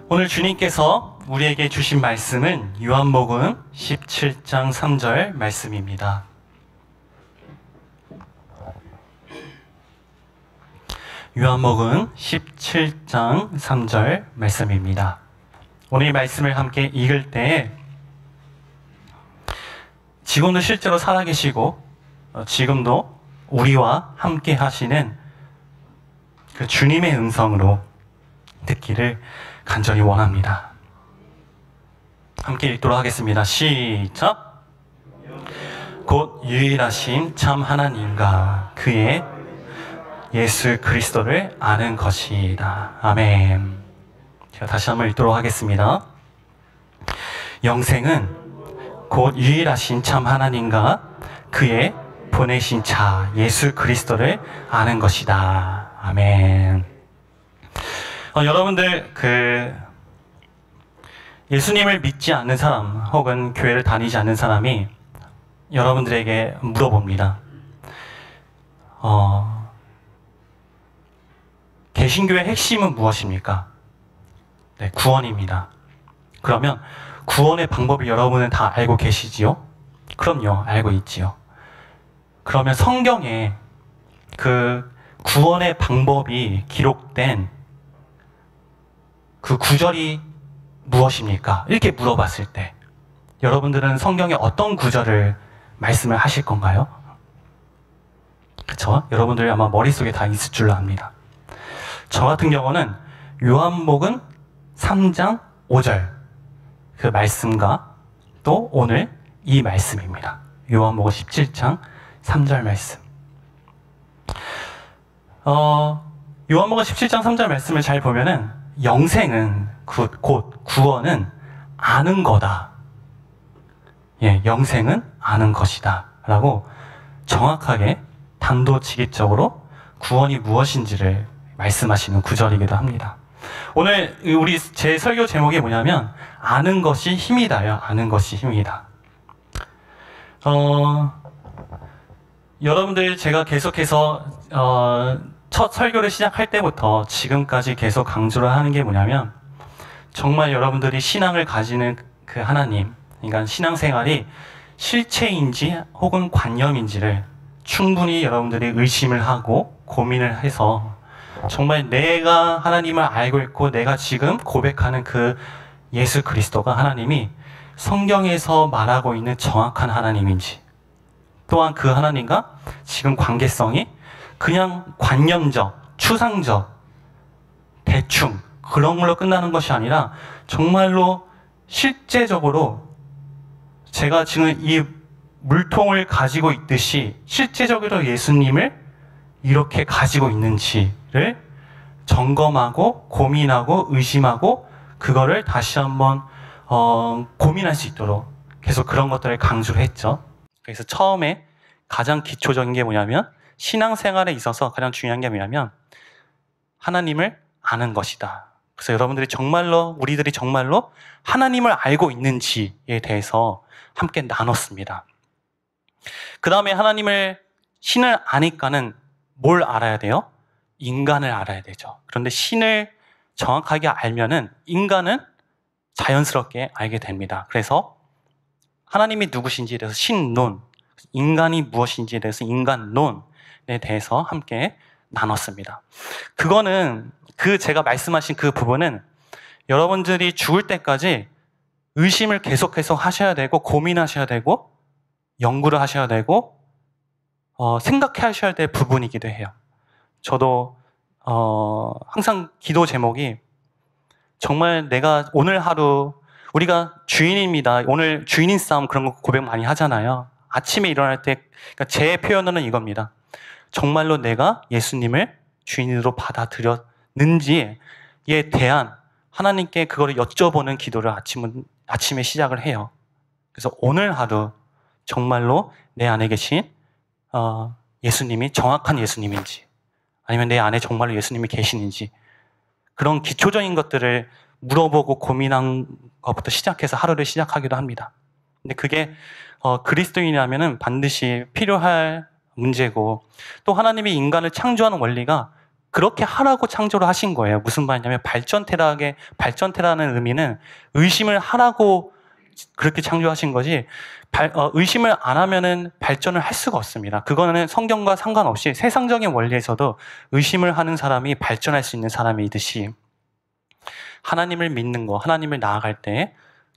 오늘 주님께서 우리에게 주신 말씀은 요한복음 17장 3절 말씀입니다. 요한복음 17장 3절 말씀입니다. 오늘 이 말씀을 함께 읽을 때에 지금도 실제로 살아계시고 지금도 우리와 함께 하시는 그 주님의 음성으로 듣기를 간절히 원합니다. 함께 읽도록 하겠습니다. 시작! 곧 유일하신 참 하나님과 그의 예수 그리스도를 아는 것이다. 아멘. 제가 다시 한번 읽도록 하겠습니다. 영생은 곧 유일하신 참 하나님과 그의 보내신 자 예수 그리스도를 아는 것이다. 아멘. 여러분들 예수님을 믿지 않는 사람 혹은 교회를 다니지 않는 사람이 여러분들에게 물어봅니다. 개신교의 핵심은 무엇입니까? 네, 구원입니다. 그러면 구원의 방법을 여러분은 다 알고 계시지요? 그럼요, 알고 있지요. 그러면 성경에 그 구원의 방법이 기록된 그 구절이 무엇입니까? 이렇게 물어봤을 때 여러분들은 성경에 어떤 구절을 말씀을 하실 건가요? 그쵸? 여러분들 아마 머릿속에 다 있을 줄로 압니다. 저 같은 경우는 요한복음 3장 5절 그 말씀과 또 오늘 이 말씀입니다. 요한복음 17장 3절 말씀. 요한복음 17장 3절 말씀을 잘 보면은 영생은 곧 구원은 아는 거다. 예, 영생은 아는 것이다. 라고 정확하게 단도직입적으로 구원이 무엇인지를 말씀하시는 구절이기도 합니다. 오늘 제 설교 제목이 뭐냐면 아는 것이 힘이다요. 아는 것이 힘이다. 여러분들 제가 계속해서 첫 설교를 시작할 때부터 지금까지 계속 강조를 하는 게 뭐냐면 정말 여러분들이 신앙을 가지는 그 하나님, 그러니까 신앙생활이 실체인지 혹은 관념인지를 충분히 여러분들이 의심을 하고 고민을 해서 정말 내가 하나님을 알고 있고 내가 지금 고백하는 그 예수 그리스도가 하나님이 성경에서 말하고 있는 정확한 하나님인지, 또한 그 하나님과 지금 관계성이 그냥 관념적, 추상적, 대충 그런 걸로 끝나는 것이 아니라 정말로 실제적으로 제가 지금 이 물통을 가지고 있듯이 실제적으로 예수님을 이렇게 가지고 있는지를 점검하고 고민하고 의심하고 그거를 다시 한번 고민할 수 있도록 계속 그런 것들을 강조를 했죠. 그래서 처음에 가장 기초적인 게 뭐냐면 신앙생활에 있어서 가장 중요한 게 뭐냐면 하나님을 아는 것이다. 그래서 여러분들이 정말로 우리들이 정말로 하나님을 알고 있는지에 대해서 함께 나눴습니다. 그 다음에 신을 아니까는 뭘 알아야 돼요? 인간을 알아야 되죠. 그런데 신을 정확하게 알면은 인간은 자연스럽게 알게 됩니다. 그래서 하나님이 누구신지에 대해서 신론, 인간이 무엇인지에 대해서 인간론에 대해서 함께 나눴습니다. 그거는 제가 말씀하신 그 부분은 여러분들이 죽을 때까지 의심을 계속해서 하셔야 되고 고민하셔야 되고 연구를 하셔야 되고 생각하셔야 될 부분이기도 해요. 저도 항상 기도 제목이 정말 내가 오늘 하루 우리가 주인입니다. 오늘 주인인 싸움 그런 거 고백 많이 하잖아요. 아침에 일어날 때 그러니까 제 표현은 이겁니다. 정말로 내가 예수님을 주인으로 받아들였는지에 대한 하나님께 그거를 여쭤보는 기도를 아침에 시작을 해요. 그래서 오늘 하루 정말로 내 안에 계신 예수님이 정확한 예수님인지 아니면 내 안에 정말로 예수님이 계시는지 그런 기초적인 것들을 물어보고 고민한 것부터 시작해서 하루를 시작하기도 합니다. 근데 그게 그리스도인이라면은 반드시 필요할 문제고 또 하나님이 인간을 창조하는 원리가 그렇게 하라고 창조를 하신 거예요. 무슨 말이냐면 발전태라는 의미는 의심을 하라고 그렇게 창조하신 거지, 의심을 안 하면은 발전을 할 수가 없습니다. 그거는 성경과 상관없이 세상적인 원리에서도 의심을 하는 사람이 발전할 수 있는 사람이듯이 하나님을 믿는 거, 하나님을 나아갈 때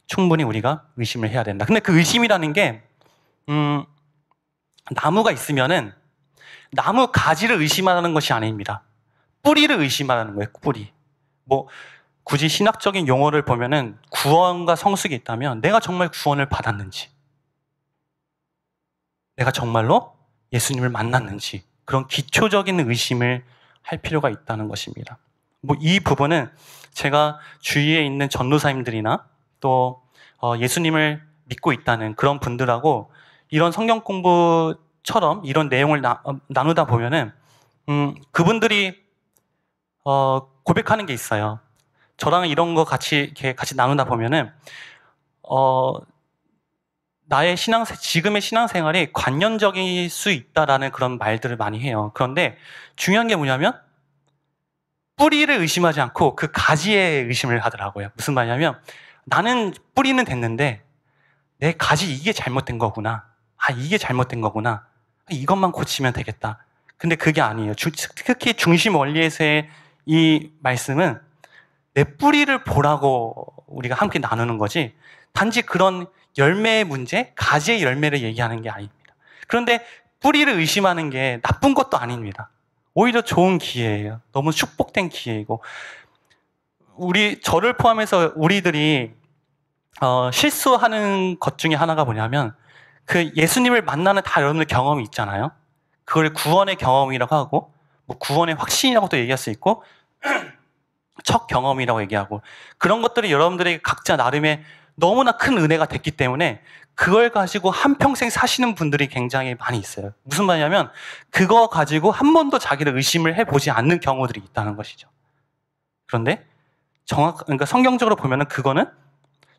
충분히 우리가 의심을 해야 된다. 근데 그 의심이라는 게 나무가 있으면은 나무 가지를 의심하는 것이 아닙니다. 뿌리를 의심하는 거예요. 뿌리. 뭐 굳이 신학적인 용어를 보면은 구원과 성숙이 있다면 내가 정말 구원을 받았는지, 내가 정말로 예수님을 만났는지, 그런 기초적인 의심을 할 필요가 있다는 것입니다. 뭐 이 부분은 제가 주위에 있는 전도사님들이나 또 예수님을 믿고 있다는 그런 분들하고 이런 성경 공부처럼 이런 내용을 나누다 보면은 그분들이 고백하는 게 있어요. 저랑 이런 거 같이 나누다 보면은 나의 지금의 신앙생활이 관념적일 수 있다라는 그런 말들을 많이 해요. 그런데 중요한 게 뭐냐면 뿌리를 의심하지 않고 그 가지에 의심을 하더라고요. 무슨 말이냐면 나는 뿌리는 됐는데 내 가지 이게 잘못된 거구나. 이게 잘못된 거구나. 이것만 고치면 되겠다. 근데 그게 아니에요. 특히 중심 원리에서의 이 말씀은 내 뿌리를 보라고 우리가 함께 나누는 거지, 단지 그런 열매의 문제, 가지의 열매를 얘기하는 게 아닙니다. 그런데 뿌리를 의심하는 게 나쁜 것도 아닙니다. 오히려 좋은 기회예요. 너무 축복된 기회이고, 저를 포함해서 우리들이 실수하는 것 중에 하나가 뭐냐면 그 예수님을 만나는 다 여러분들 경험이 있잖아요. 그걸 구원의 경험이라고 하고 뭐 구원의 확신이라고도 얘기할 수 있고 첫 경험이라고 얘기하고, 그런 것들이 여러분들에게 각자 나름의 너무나 큰 은혜가 됐기 때문에 그걸 가지고 한평생 사시는 분들이 굉장히 많이 있어요. 무슨 말이냐면 그거 가지고 한 번도 자기를 의심을 해보지 않는 경우들이 있다는 것이죠. 그런데 그러니까 성경적으로 보면은 그거는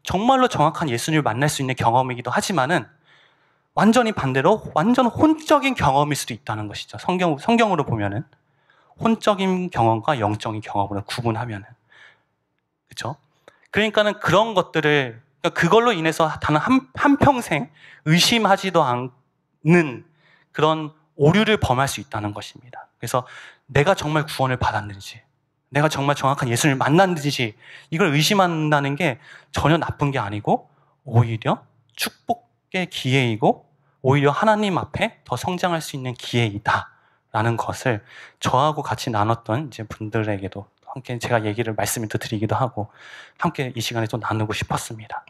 정말로 정확한 예수님을 만날 수 있는 경험이기도 하지만은 완전히 반대로 완전 혼적인 경험일 수도 있다는 것이죠. 성경으로 보면은 혼적인 경험과 영적인 경험으로 구분하면은. 그렇죠? 그러니까는 그런 것들을, 그걸로 인해서 단 한평생 의심하지도 않는 그런 오류를 범할 수 있다는 것입니다. 그래서 내가 정말 구원을 받았는지, 내가 정말 정확한 예수님을 만났는지 이걸 의심한다는 게 전혀 나쁜 게 아니고 오히려 축복의 기회이고 오히려 하나님 앞에 더 성장할 수 있는 기회이다라는 것을 저하고 같이 나눴던 이제 분들에게도 함께 제가 말씀을 드리기도 하고 함께 이 시간에 좀 나누고 싶었습니다.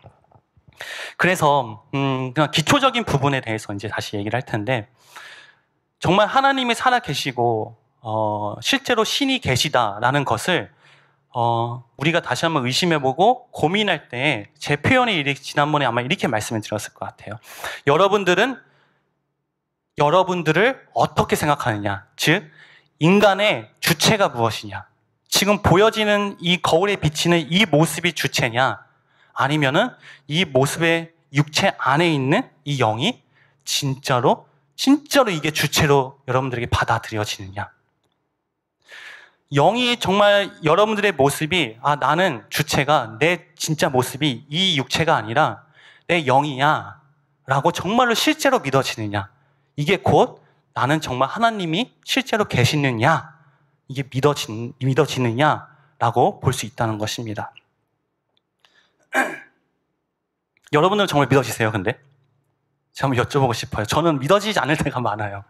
그래서 그냥 기초적인 부분에 대해서 이제 다시 얘기를 할 텐데, 정말 하나님이 살아 계시고 실제로 신이 계시다라는 것을 우리가 다시 한번 의심해보고 고민할 때 제 표현이 지난번에 아마 이렇게 말씀을 드렸을 것 같아요. 여러분들을 어떻게 생각하느냐, 즉 인간의 주체가 무엇이냐, 지금 보여지는 이 거울에 비치는 이 모습이 주체냐, 아니면은 이 모습의 육체 안에 있는 이 영이 진짜로 이게 주체로 여러분들에게 받아들여지느냐. 영이 정말 여러분들의 모습이 나는 주체가 내 진짜 모습이 이 육체가 아니라 내 영이야 라고 정말로 실제로 믿어지느냐, 이게 곧 나는 정말 하나님이 실제로 계시느냐, 이게 믿어지느냐라고 볼 수 있다는 것입니다. 여러분들은 정말 믿어지세요? 근데 제가 한번 여쭤보고 싶어요. 저는 믿어지지 않을 때가 많아요.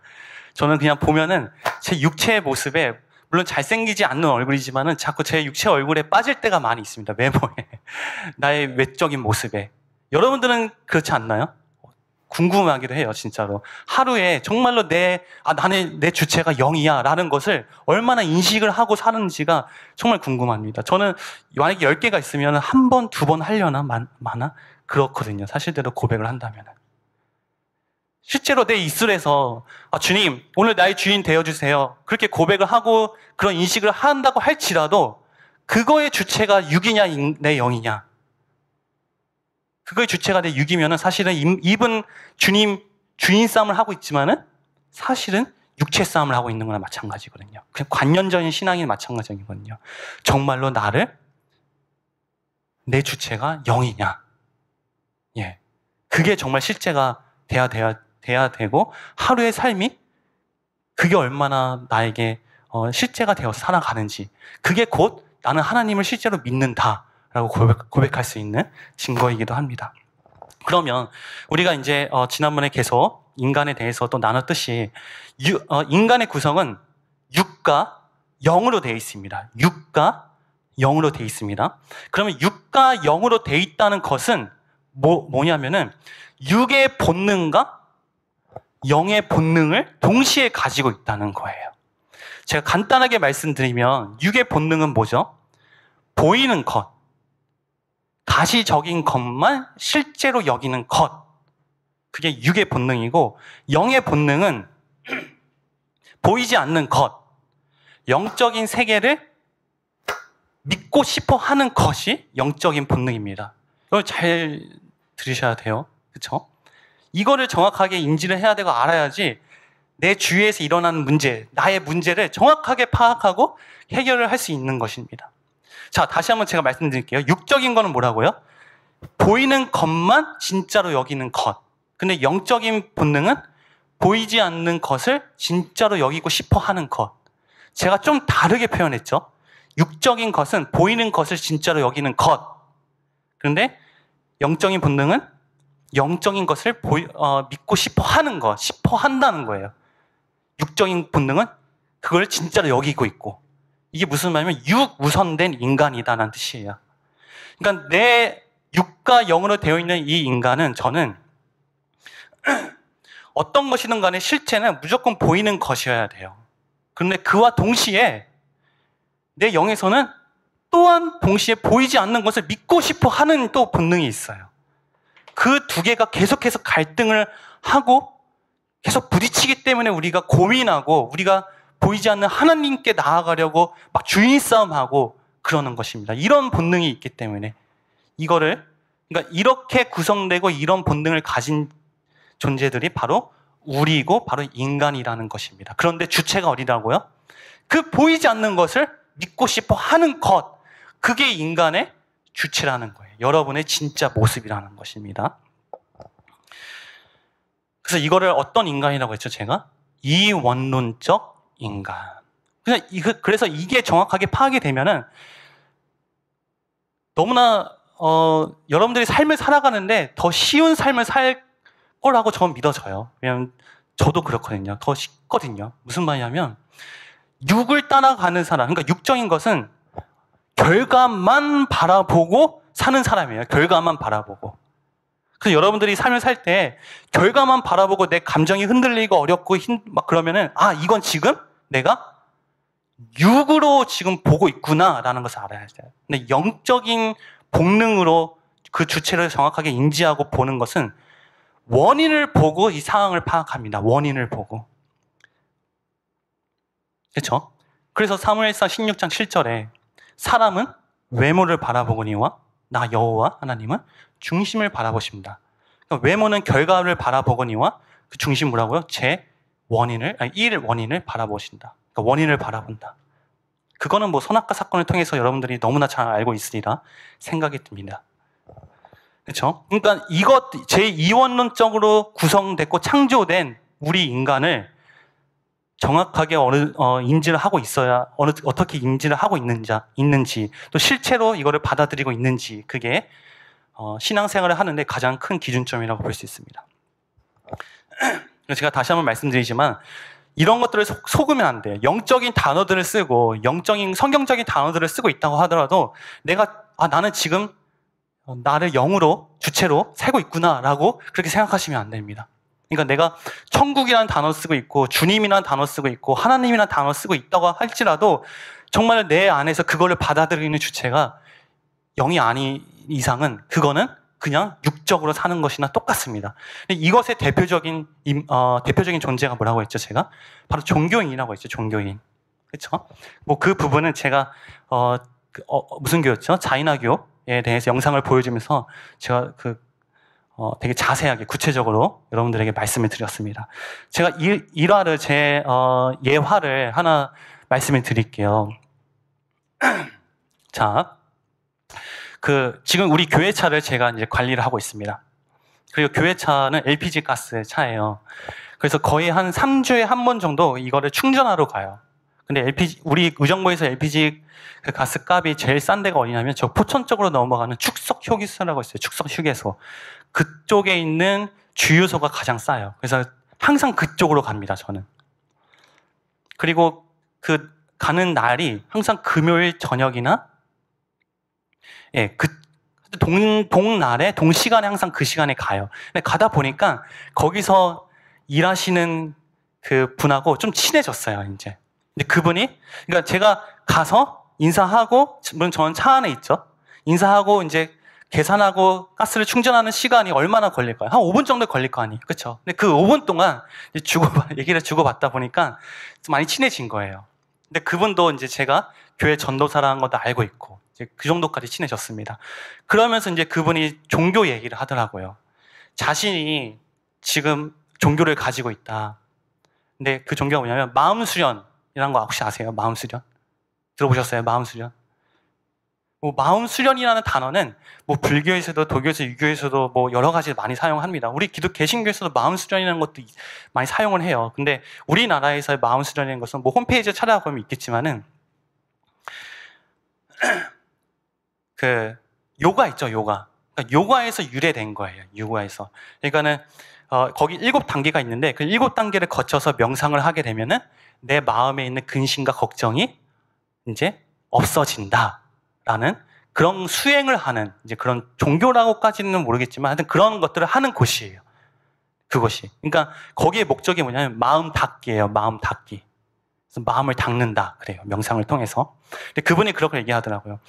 저는 그냥 보면은 제 육체의 모습에, 물론 잘생기지 않는 얼굴이지만은 자꾸 제 육체 얼굴에 빠질 때가 많이 있습니다. 외모에, 나의 외적인 모습에. 여러분들은 그렇지 않나요? 궁금하기도 해요, 진짜로. 하루에 정말로 나는 내 주체가 영이야 라는 것을 얼마나 인식을 하고 사는지가 정말 궁금합니다. 저는 만약에 10개가 있으면 한 번, 두 번 하려나 많아? 그렇거든요. 사실대로 고백을 한다면. 실제로 내 입술에서 주님, 오늘 나의 주인 되어주세요, 그렇게 고백을 하고 그런 인식을 한다고 할지라도 그거의 주체가 육이냐 내 영이냐, 그거의 주체가 내 육이면은 사실은 입은 주인 싸움을 하고 있지만은 사실은 육체 싸움을 하고 있는 거나 마찬가지거든요. 그냥 관념적인 신앙이 마찬가지거든요. 정말로 내 주체가 영이냐? 예. 그게 정말 실제가 돼야 되고, 하루의 삶이 그게 얼마나 나에게 실제가 되어서 살아가는지, 그게 곧 나는 하나님을 실제로 믿는다라고 고백할 수 있는 증거이기도 합니다. 그러면 우리가 이제 지난번에 계속 인간에 대해서 또 나눴듯이 인간의 구성은 육과 영으로 되어 있습니다. 육과 영으로 되어 있습니다. 그러면 육과 영으로 되어 있다는 것은 뭐냐면은 육의 본능과 영의 본능을 동시에 가지고 있다는 거예요. 제가 간단하게 말씀드리면 육의 본능은 뭐죠? 보이는 것, 가시적인 것만 실제로 여기는 것, 그게 육의 본능이고, 영의 본능은 보이지 않는 것, 영적인 세계를 믿고 싶어 하는 것이 영적인 본능입니다. 이걸 잘 들으셔야 돼요. 그렇죠? 이거를 정확하게 인지를 해야 되고 알아야지 내 주위에서 일어나는 문제, 나의 문제를 정확하게 파악하고 해결을 할 수 있는 것입니다. 자, 다시 한번 제가 말씀드릴게요. 육적인 거는 뭐라고요? 보이는 것만 진짜로 여기는 것. 근데 영적인 본능은 보이지 않는 것을 진짜로 여기고 싶어 하는 것. 제가 좀 다르게 표현했죠. 육적인 것은 보이는 것을 진짜로 여기는 것. 그런데 영적인 본능은 영적인 것을 믿고 싶어 하는 것, 싶어 한다는 거예요. 육적인 본능은 그걸 진짜로 여기고 있고, 이게 무슨 말이냐면 육우선된 인간이다라는 뜻이에요. 그러니까 내 육과 영으로 되어 있는 이 인간은, 저는 어떤 것이든 간에 실체는 무조건 보이는 것이어야 돼요. 그런데 그와 동시에 내 영에서는 또한 동시에 보이지 않는 것을 믿고 싶어 하는 또 본능이 있어요. 그 두 개가 계속해서 갈등을 하고 계속 부딪히기 때문에 우리가 고민하고, 우리가 보이지 않는 하나님께 나아가려고 막 주인 싸움하고 그러는 것입니다. 이런 본능이 있기 때문에 그러니까 이렇게 구성되고 이런 본능을 가진 존재들이 바로 우리이고 바로 인간이라는 것입니다. 그런데 주체가 어디라고요? 그 보이지 않는 것을 믿고 싶어 하는 것, 그게 인간의 주체라는 거예요. 여러분의 진짜 모습이라는 것입니다. 그래서 이거를 어떤 인간이라고 했죠, 제가? 이원론적 인간. 그래서 이게 정확하게 파악이 되면은 너무나 여러분들이 삶을 살아가는데 더 쉬운 삶을 살 거라고 저는 믿어져요. 왜냐면 저도 그렇거든요. 더 쉽거든요. 무슨 말이냐면 육을 따라가는 사람, 그러니까 육적인 것은 결과만 바라보고 사는 사람이에요. 결과만 바라보고. 그래서 여러분들이 삶을 살 때 결과만 바라보고 내 감정이 흔들리고 어렵고 막 그러면은, 이건 지금 내가 육으로 지금 보고 있구나라는 것을 알아야 돼요. 근데 영적인 본능으로 그 주체를 정확하게 인지하고 보는 것은 원인을 보고 이 상황을 파악합니다. 원인을 보고. 그렇죠? 그래서 사무엘상 16장 7절에 사람은 외모를 바라보거니와 나 여호와 하나님은 중심을 바라보십니다. 그러니까 외모는 결과를 바라보거니와 그 중심 뭐라고요? 일 원인을 바라보신다. 그러니까 원인을 바라본다. 그거는 뭐 선악과 사건을 통해서 여러분들이 너무나 잘 알고 있으리라 생각이 듭니다. 그렇죠? 그러니까 이것 제2원론적으로 구성됐고 창조된 우리 인간을 정확하게 인지를 하고 있어야, 어떻게 인지를 하고 있는지, 또 실제로 이거를 받아들이고 있는지, 그게 신앙생활을 하는데 가장 큰 기준점이라고 볼 수 있습니다. 제가 다시 한번 말씀드리지만 이런 것들을 속으면 안 돼요. 영적인 단어들을 쓰고 성경적인 단어들을 쓰고 있다고 하더라도 나는 지금 나를 영으로, 주체로 살고 있구나라고 그렇게 생각하시면 안 됩니다. 그러니까 내가 천국이라는 단어 쓰고 있고 주님이라는 단어 쓰고 있고 하나님이라는 단어 쓰고 있다고 할지라도 정말 내 안에서 그거를 받아들이는 주체가 영이 아닌 이상은 그거는 그냥 육적으로 사는 것이나 똑같습니다. 이것의 대표적인 존재가 뭐라고 했죠, 제가? 바로 종교인이라고 했죠, 종교인. 그렇죠? 뭐 그 부분은 제가 무슨 교였죠? 자이나교에 대해서 영상을 보여주면서 제가 되게 자세하게 구체적으로 여러분들에게 말씀을 드렸습니다. 제가 일화를 예화를 하나 말씀을 드릴게요. 자, 지금 우리 교회 차를 제가 이제 관리를 하고 있습니다. 그리고 교회 차는 LPG 가스 차예요. 그래서 거의 한 3주에 한 번 정도 이거를 충전하러 가요. 근데 우리 의정부에서 LPG 그 가스 값이 제일 싼 데가 어디냐면 저 포천 쪽으로 넘어가는 축석 휴게소라고 있어요. 축석 휴게소. 그쪽에 있는 주유소가 가장 싸요. 그래서 항상 그쪽으로 갑니다, 저는. 그리고 가는 날이 항상 금요일 저녁이나, 예, 동날에, 동시간에 항상 그 시간에 가요. 근데 가다 보니까 거기서 일하시는 그 분하고 좀 친해졌어요, 이제. 근데 그분이, 그러니까 제가 가서 인사하고, 물론 저는 차 안에 있죠. 인사하고 이제 계산하고 가스를 충전하는 시간이 얼마나 걸릴까요? 한 5분 정도 걸릴 거 아니에요. 그쵸? 근데 그 5분 동안 얘기를 주고받다 보니까 좀 많이 친해진 거예요. 근데 그분도 이제 제가 교회 전도사라는 것도 알고 있고, 이제 그 정도까지 친해졌습니다. 그러면서 이제 그분이 종교 얘기를 하더라고요. 자신이 지금 종교를 가지고 있다. 근데 그 종교가 뭐냐면 마음수련이라는 거 혹시 아세요? 마음수련? 들어보셨어요? 마음수련? 마음수련이라는 단어는 불교에서도 도교에서 유교에서도 여러 가지 많이 사용합니다. 우리 개신교에서도 마음수련이라는 것도 많이 사용을 해요. 근데 우리나라에서의 마음수련이라는 것은 홈페이지에 찾아보면 있겠지만은 요가 있죠, 요가. 그러니까 요가에서 유래된 거예요. 요가에서. 그러니까는 거기 7단계가 있는데 그 7단계를 거쳐서 명상을 하게 되면은 내 마음에 있는 근심과 걱정이 이제 없어진다라는 그런 수행을 하는 이제 그런 종교라고까지는 모르겠지만 하여튼 그런 것들을 하는 곳이에요. 그것이. 그러니까 거기에 목적이 뭐냐면 마음 닦기예요. 마음 닦기. 그래서 마음을 닦는다 그래요. 명상을 통해서. 근데 그분이 그렇게 얘기하더라고요.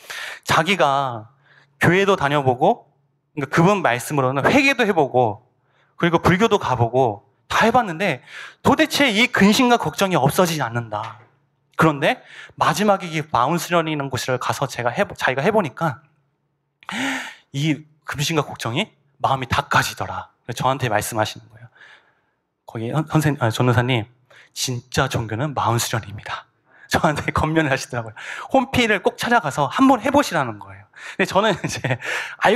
자기가 교회도 다녀보고 그러니까 그분 말씀으로는 회개도 해보고 그리고 불교도 가보고 다 해봤는데 도대체 이 근심과 걱정이 없어지지 않는다. 그런데 마지막에 이 마음수련이라는 곳을 가서 자기가 해보니까 이 근심과 걱정이 마음이 닦아지더라. 저한테 말씀하시는 거예요. 거기 전도사님 진짜 종교는 마음수련입니다. 저한테 권면을 하시더라고요. 홈피를 꼭 찾아가서 한번 해보시라는 거예요. 근데 저는 이제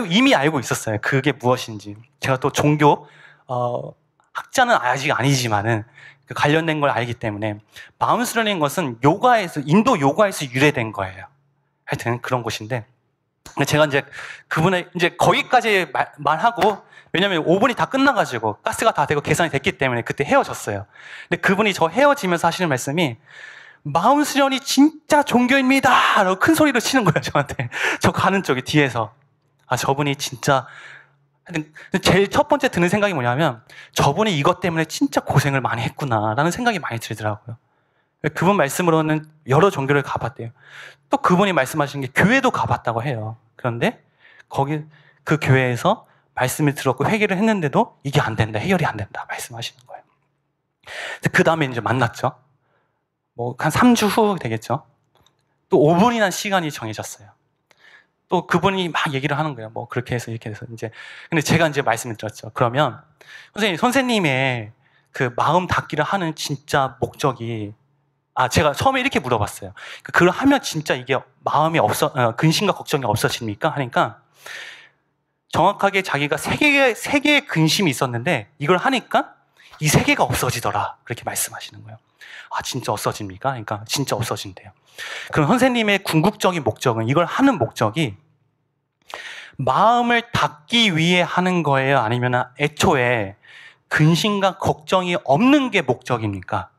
이미 알고 있었어요. 그게 무엇인지. 제가 또 종교 학자는 아직 아니지만은 관련된 걸 알기 때문에 마음수련인 것은 인도 요가에서 유래된 거예요. 하여튼 그런 곳인데 제가 이제 그분의 이제 거기까지 말하고 왜냐면 5분이 다 끝나가지고 가스가 다 되고 계산이 됐기 때문에 그때 헤어졌어요. 근데 그분이 저 헤어지면서 하시는 말씀이 마음수련이 진짜 종교입니다! 라고 큰 소리로 치는 거예요, 저한테. 저 가는 쪽에 뒤에서. 저분이 진짜 제일 첫 번째 드는 생각이 뭐냐면 저분이 이것 때문에 진짜 고생을 많이 했구나라는 생각이 많이 들더라고요. 그분 말씀으로는 여러 종교를 가봤대요. 또 그분이 말씀하신 게 교회도 가봤다고 해요. 그런데 거기 그 교회에서 말씀을 들었고 회개를 했는데도 이게 안 된다, 해결이 안 된다 말씀하시는 거예요. 그 다음에 이제 만났죠. 한 3주 후 되겠죠. 또 5분이나 시간이 정해졌어요. 또 그분이 막 얘기를 하는 거예요. 그렇게 해서 이렇게 해서 이제. 근데 제가 이제 말씀을 드렸죠. 그러면 선생님의 그 마음 닫기를 하는 진짜 목적이 제가 처음에 이렇게 물어봤어요. 그걸 하면 진짜 이게 마음이 근심과 걱정이 없어집니까? 하니까 정확하게 자기가 세 개의 근심이 있었는데 이걸 하니까 이 3개가 없어지더라. 그렇게 말씀하시는 거예요. 진짜 없어집니까? 그러니까 진짜 없어진대요. 그럼 선생님의 궁극적인 목적은 이걸 하는 목적이 마음을 닫기 위해 하는 거예요? 아니면 애초에 근심과 걱정이 없는 게 목적입니까?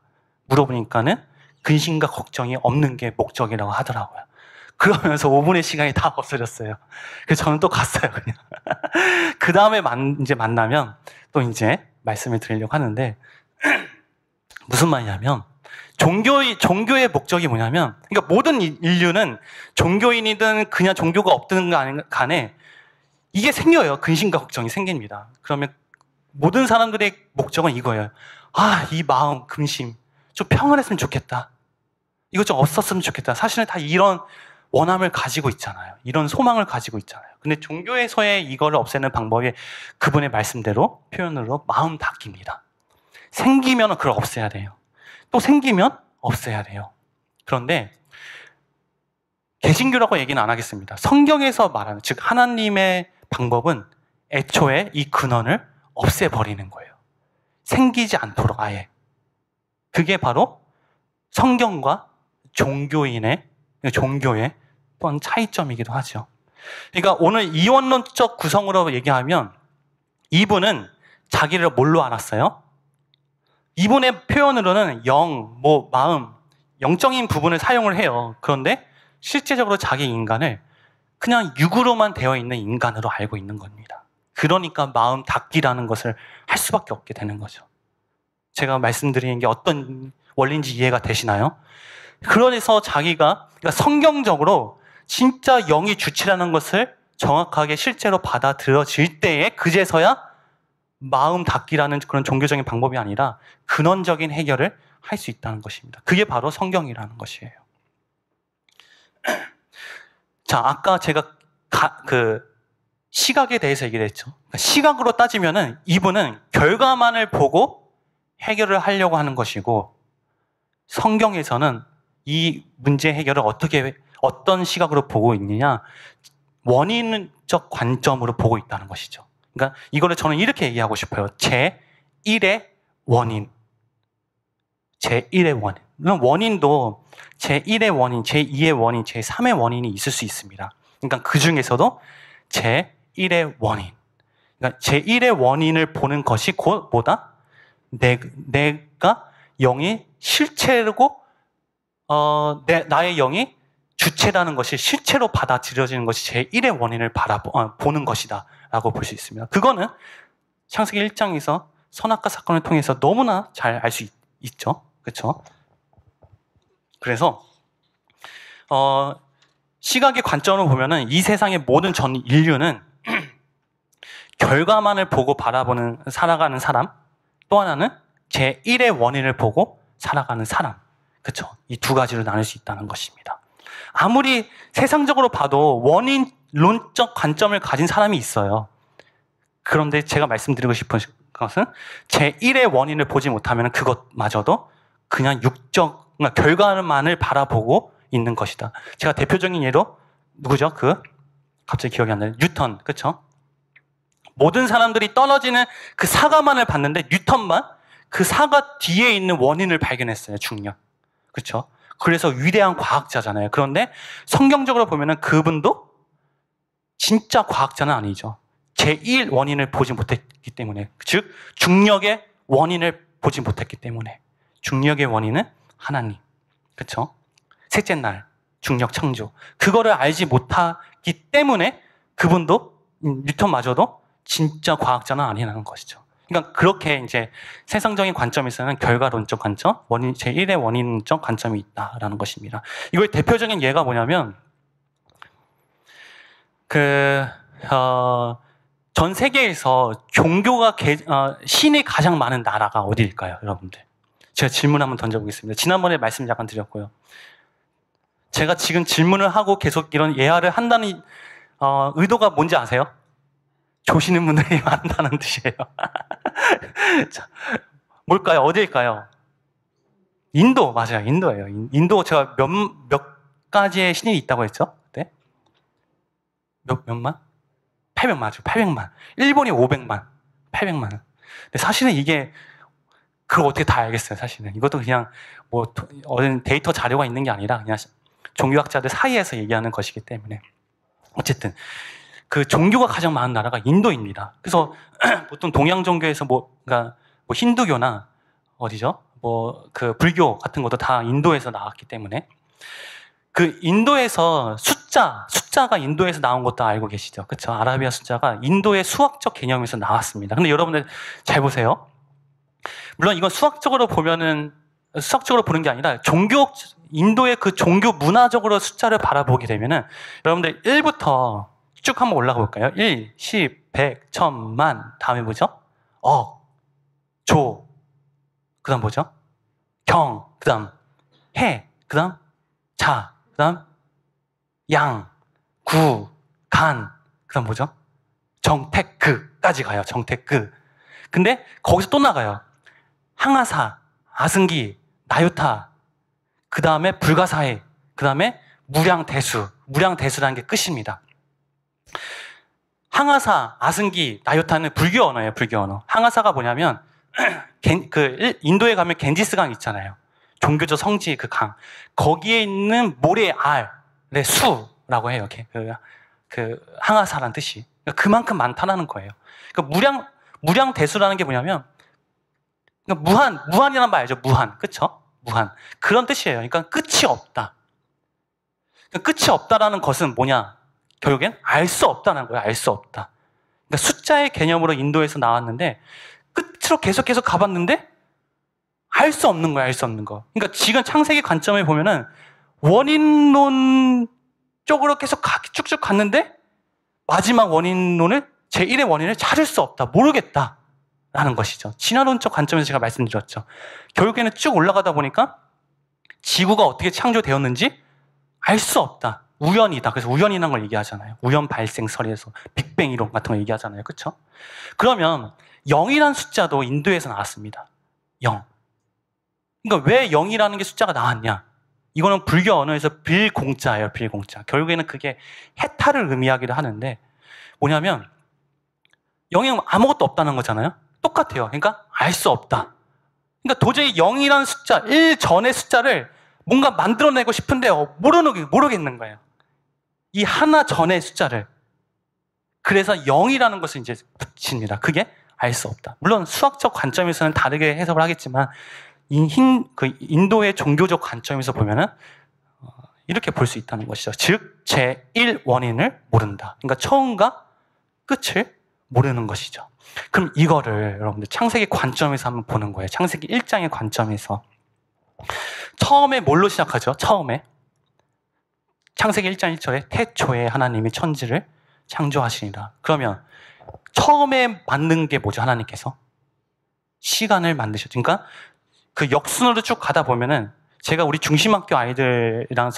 물어보니까는 근심과 걱정이 없는 게 목적이라고 하더라고요. 그러면서 5분의 시간이 다 없어졌어요. 그래서 저는 또 갔어요, 그냥. 그 다음에 이제 만나면 또 이제 말씀을 드리려고 하는데 무슨 말이냐면 종교의 목적이 뭐냐면 그러니까 모든 인류는 종교인이든 그냥 종교가 없든 간에 이게 생겨요. 근심과 걱정이 생깁니다. 그러면 모든 사람들의 목적은 이거예요. 이 마음 근심 좀 평안했으면 좋겠다. 이거 좀 없었으면 좋겠다. 사실은 다 이런 원함을 가지고 있잖아요. 이런 소망을 가지고 있잖아요. 근데 종교에서의 이거를 없애는 방법이 그분의 말씀대로 표현으로 마음 닫기입니다. 생기면 그걸 없애야 돼요. 또 생기면 없애야 돼요. 그런데 개신교라고 얘기는 안 하겠습니다. 성경에서 말하는, 즉 하나님의 방법은 애초에 이 근원을 없애버리는 거예요. 생기지 않도록 아예. 그게 바로 성경과 종교의 또한 차이점이기도 하죠. 그러니까 오늘 이원론적 구성으로 얘기하면 이분은 자기를 뭘로 알았어요? 이분의 표현으로는 영, 마음, 영적인 부분을 사용을 해요. 그런데 실제적으로 자기 인간을 그냥 육으로만 되어 있는 인간으로 알고 있는 겁니다. 그러니까 마음 닫기라는 것을 할 수밖에 없게 되는 거죠. 제가 말씀드리는 게 어떤 원리인지 이해가 되시나요? 그래서 자기가, 그러니까 성경적으로 진짜 영이 주체라는 것을 정확하게 실제로 받아들여질 때에 그제서야 마음 닫기라는 그런 종교적인 방법이 아니라 근원적인 해결을 할 수 있다는 것입니다. 그게 바로 성경이라는 것이에요. 자, 아까 제가 시각에 대해서 얘기를 했죠. 시각으로 따지면은 이분은 결과만을 보고 해결을 하려고 하는 것이고, 성경에서는 이 문제 해결을 어떤 시각으로 보고 있느냐, 원인적 관점으로 보고 있다는 것이죠. 그러니까 이거를 저는 이렇게 얘기하고 싶어요. 제1의 원인. 제1의 원인. 물론 원인도 제1의 원인, 제2의 원인, 제3의 원인이 있을 수 있습니다. 그러니까 그 중에서도 제1의 원인. 그러니까 제1의 원인을 보는 것이 곧 뭐다? 내가 영이 실체고, 나의 영이 주체라는 것이 실체로 받아들여지는 것이 제1의 원인을 보는 것이다 라고 볼 수 있습니다. 그거는 창세기 1장에서 선악과 사건을 통해서 너무나 잘 알 수 있죠. 그렇죠? 그래서 시각의 관점으로 보면은 이 세상의 모든 전 인류는 결과만을 보고 살아가는 사람, 또 하나는 제1의 원인을 보고 살아가는 사람. 그렇죠? 이 두 가지로 나눌 수 있다는 것입니다. 아무리 세상적으로 봐도 원인론적 관점을 가진 사람이 있어요. 그런데 제가 말씀드리고 싶은 것은 제1의 원인을 보지 못하면 그것마저도 그냥 결과만을 바라보고 있는 것이다. 제가 대표적인 예로 누구죠? 갑자기 기억이 안 나요. 뉴턴, 그렇죠? 모든 사람들이 떨어지는 그 사과만을 봤는데 뉴턴만 그 사과 뒤에 있는 원인을 발견했어요. 중력. 그렇죠? 그래서 위대한 과학자잖아요. 그런데 성경적으로 보면은 그분도 진짜 과학자는 아니죠. 제1 원인을 보지 못했기 때문에, 즉 중력의 원인을 보지 못했기 때문에. 중력의 원인은 하나님. 그렇죠? 셋째 날 중력 창조. 그거를 알지 못하기 때문에 그분도, 뉴턴마저도 진짜 과학자는 아니라는 것이죠. 그러니까 그렇게 이제 세상적인 관점에서는 결과론적 관점, 제1의 원인적 관점이 있다라는 것입니다. 이거의 대표적인 예가 뭐냐면, 전 세계에서 신이 가장 많은 나라가 어디일까요, 여러분들? 제가 질문 한번 던져보겠습니다. 지난번에 말씀 잠깐 드렸고요. 제가 지금 질문을 하고 계속 이런 예화를 한다는 의도가 뭔지 아세요? 조시는 분들이 많다는 뜻이에요. 자, 뭘까요? 어디일까요? 인도, 맞아요. 인도예요. 인도 제가 몇 가지의 신이 있다고 했죠? 그때? 몇만? 800만, 맞죠? 800만. 일본이 500만, 800만. 근데 사실은 이게, 그걸 어떻게 다 알겠어요, 사실은. 이것도 그냥 어떤 데이터 자료가 있는 게 아니라 그냥 종교학자들 사이에서 얘기하는 것이기 때문에. 어쨌든. 그 종교가 가장 많은 나라가 인도입니다. 그래서 보통 동양 종교에서 그러니까 힌두교나 어디죠? 불교 같은 것도 다 인도에서 나왔기 때문에 그 인도에서 숫자가 인도에서 나온 것도 알고 계시죠? 그렇죠? 아라비아 숫자가 인도의 수학적 개념에서 나왔습니다. 근데 여러분들 잘 보세요. 물론 이건 수학적으로 보는 게 아니라 인도의 그 종교 문화적으로 숫자를 바라보게 되면은 여러분들 1부터 쭉 한번 올라가 볼까요? 1, 10, 100, 1000만. 다음에 뭐죠? 조. 그 다음 뭐죠? 경. 그 다음 해. 그 다음 자. 그 다음 양, 구, 간, 그다음 뭐죠? 정택그까지 가요. 정택그. 근데 거기서 또 나가요. 항아사, 아승기, 나유타, 그 다음에 불가사의, 그 다음에 무량대수. 무량대수라는 게 끝입니다. 항아사, 아승기, 나유타는 불교 언어예요. 불교 언어. 항아사가 뭐냐면 인도에 가면 겐지스강 있잖아요. 종교적 성지 그 강. 거기에 있는 모래 알의 수라고 해요. 그 항아사라는 뜻이. 그러니까 그만큼 많다라는 거예요. 그러니까 무량대수라는 게 뭐냐면 그러니까 무한이라는 말 알죠? 무한. 그쵸? 무한. 그런 뜻이에요. 그러니까 끝이 없다. 그러니까 끝이 없다라는 것은 뭐냐? 결국엔 알 수 없다는 거예요. 알 수 없다. 그러니까 숫자의 개념으로 인도에서 나왔는데 끝으로 계속 가봤는데 알 수 없는 거야. 알 수 없는 거. 그러니까 지금 창세기 관점에 보면은 원인론 쪽으로 계속 쭉쭉 갔는데 마지막 원인론을 제1의 원인을 찾을 수 없다. 모르겠다. 라는 것이죠. 진화론적 관점에서 제가 말씀드렸죠. 결국에는 쭉 올라가다 보니까 지구가 어떻게 창조되었는지 알 수 없다. 우연이다. 그래서 우연이라는 걸 얘기하잖아요. 우연 발생설에서 빅뱅 이론 같은 걸 얘기하잖아요. 그렇죠? 그러면 0이라는 숫자도 인도에서 나왔습니다. 0. 그러니까 왜 0이라는 게 숫자가 나왔냐? 이거는 불교 언어에서 빌공자예요. 빌공자. 결국에는 그게 해탈을 의미하기도 하는데 뭐냐면 0이 아무것도 없다는 거잖아요. 똑같아요. 그러니까 알 수 없다. 그러니까 도저히 0이라는 숫자, 1 전의 숫자를 뭔가 만들어내고 싶은데 모르겠는 거예요. 이 하나 전의 숫자를. 그래서 0이라는 것을 이제 붙입니다. 그게 알 수 없다. 물론 수학적 관점에서는 다르게 해석을 하겠지만 인도의 종교적 관점에서 보면은 이렇게 볼 수 있다는 것이죠. 즉 제1 원인을 모른다. 그러니까 처음과 끝을 모르는 것이죠. 그럼 이거를 여러분들 창세기 관점에서 한번 보는 거예요. 창세기 1장의 관점에서. 처음에 뭘로 시작하죠? 처음에 창세기 1장 1절에 태초에 하나님이 천지를 창조하시니라. 그러면 처음에 만든 게 뭐죠? 하나님께서 시간을 만드셨죠. 그러니까 그 역순으로 쭉 가다 보면은 제가 우리 중심학교 아이들이랑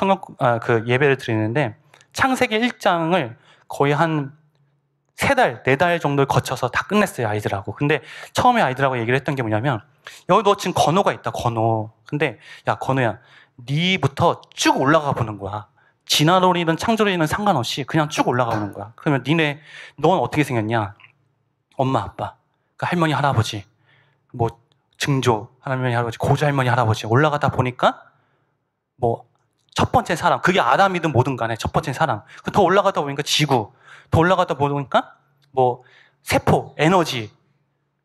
예배를 드리는데 창세기 1장을 거의 한 3달, 4달 정도를 거쳐서 다 끝냈어요, 아이들하고. 근데 처음에 아이들하고 얘기를 했던 게 뭐냐면 여기 너 지금 건호가 있다, 건호. 근데 야, 건호야, 니부터 쭉 올라가 보는 거야. 진화론이든 창조론이든 상관없이 그냥 쭉 올라가 보는 거야. 그러면 넌 어떻게 생겼냐? 엄마, 아빠, 그러니까 할머니, 할아버지, 뭐 증조, 할머니, 할아버지, 고조 할머니, 할아버지 올라가다 보니까 뭐 첫 번째 사람, 그게 아담이든 뭐든 간에 첫 번째 사람. 더 올라가다 보니까 지구, 더 올라가다 보니까 뭐 세포, 에너지.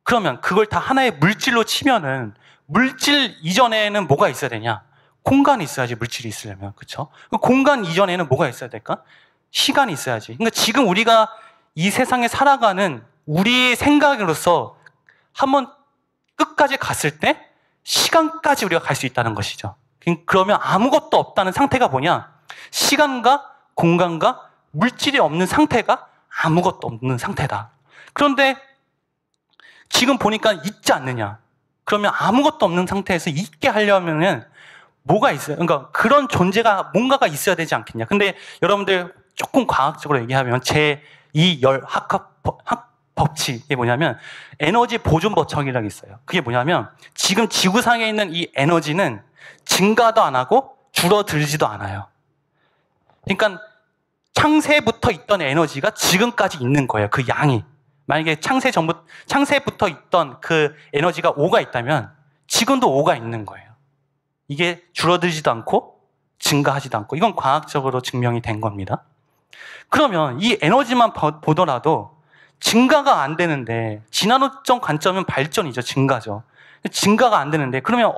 그러면 그걸 다 하나의 물질로 치면은 물질 이전에는 뭐가 있어야 되냐? 공간이 있어야지, 물질이 있으려면. 그렇죠? 공간 이전에는 뭐가 있어야 될까? 시간이 있어야지. 그러니까 지금 우리가 이 세상에 살아가는 우리의 생각으로서 한번 끝까지 갔을 때 시간까지 우리가 갈 수 있다는 것이죠. 그러면 아무것도 없다는 상태가 뭐냐? 시간과 공간과 물질이 없는 상태가 아무것도 없는 상태다. 그런데 지금 보니까 있지 않느냐? 그러면 아무것도 없는 상태에서 있게 하려면은 뭐가 있어요? 그러니까 그런 존재가 뭔가가 있어야 되지 않겠냐? 근데 여러분들 조금 과학적으로 얘기하면 제2열 학법칙이 뭐냐면 에너지 보존 법칙이라는 게 있어요. 그게 뭐냐면 지금 지구상에 있는 이 에너지는 증가도 안 하고 줄어들지도 않아요. 그러니까 창세부터 있던 에너지가 지금까지 있는 거예요. 그 양이. 만약에 창세부터 있던 그 에너지가 5가 있다면 지금도 5가 있는 거예요. 이게 줄어들지도 않고 증가하지도 않고 이건 과학적으로 증명이 된 겁니다. 그러면 이 에너지만 보더라도 증가가 안 되는데 진화론적 관점은 발전이죠. 증가죠. 증가가 안 되는데 그러면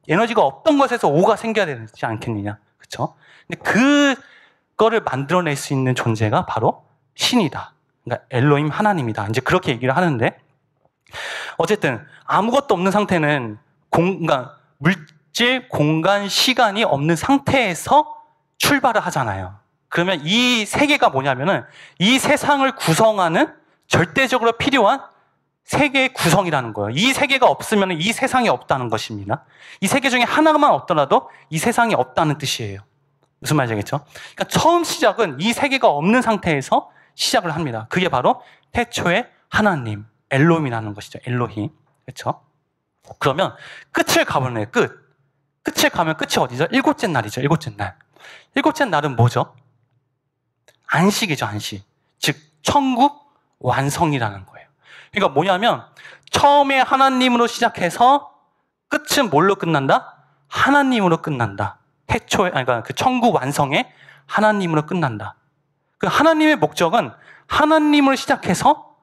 에너지가 없던 것에서 5가 생겨야 되지 않겠느냐. 그렇죠? 근데 그거를 만들어낼 수 있는 존재가 바로 신이다. 그러니까 엘로힘 하나님이다. 이제 그렇게 얘기를 하는데 어쨌든 아무것도 없는 상태는 그러니까 물질, 공간, 시간이 없는 상태에서 출발을 하잖아요. 그러면 이 세계가 뭐냐면은 이 세상을 구성하는 절대적으로 필요한 세계의 구성이라는 거예요. 이 세계가 없으면 이 세상이 없다는 것입니다. 이 세계 중에 하나만 없더라도 이 세상이 없다는 뜻이에요. 무슨 말인지 알겠죠? 그러니까 처음 시작은 이 세계가 없는 상태에서 시작을 합니다. 그게 바로 태초의 하나님, 엘로힘이라는 것이죠. 엘로힘. 그렇죠? 그러면 끝을 가보는 거예요. 끝을 가면 끝이 어디죠? 일곱째 날이죠. 일곱째 날. 일곱째 날은 뭐죠? 안식이죠. 안식. 즉 천국 완성이라는 거예요. 그러니까 뭐냐면 처음에 하나님으로 시작해서 끝은 뭘로 끝난다? 하나님으로 끝난다. 태초에, 그러니까 그 천국 완성에 하나님으로 끝난다. 그 하나님의 목적은 하나님으로 시작해서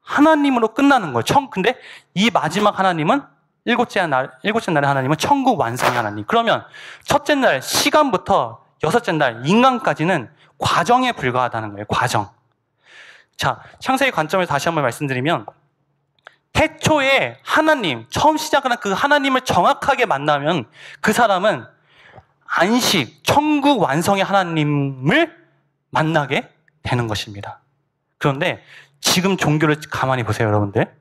하나님으로 끝나는 거예요. 근데 이 마지막 하나님은 일곱째 날의 하나님은 천국 완성의 하나님. 그러면 첫째 날 시간부터 여섯째 날 인간까지는 과정에 불과하다는 거예요. 과정. 자, 창세기 관점에서 다시 한번 말씀드리면 태초에 하나님, 처음 시작하는 그 하나님을 정확하게 만나면 그 사람은 안식, 천국 완성의 하나님을 만나게 되는 것입니다. 그런데 지금 종교를 가만히 보세요, 여러분들.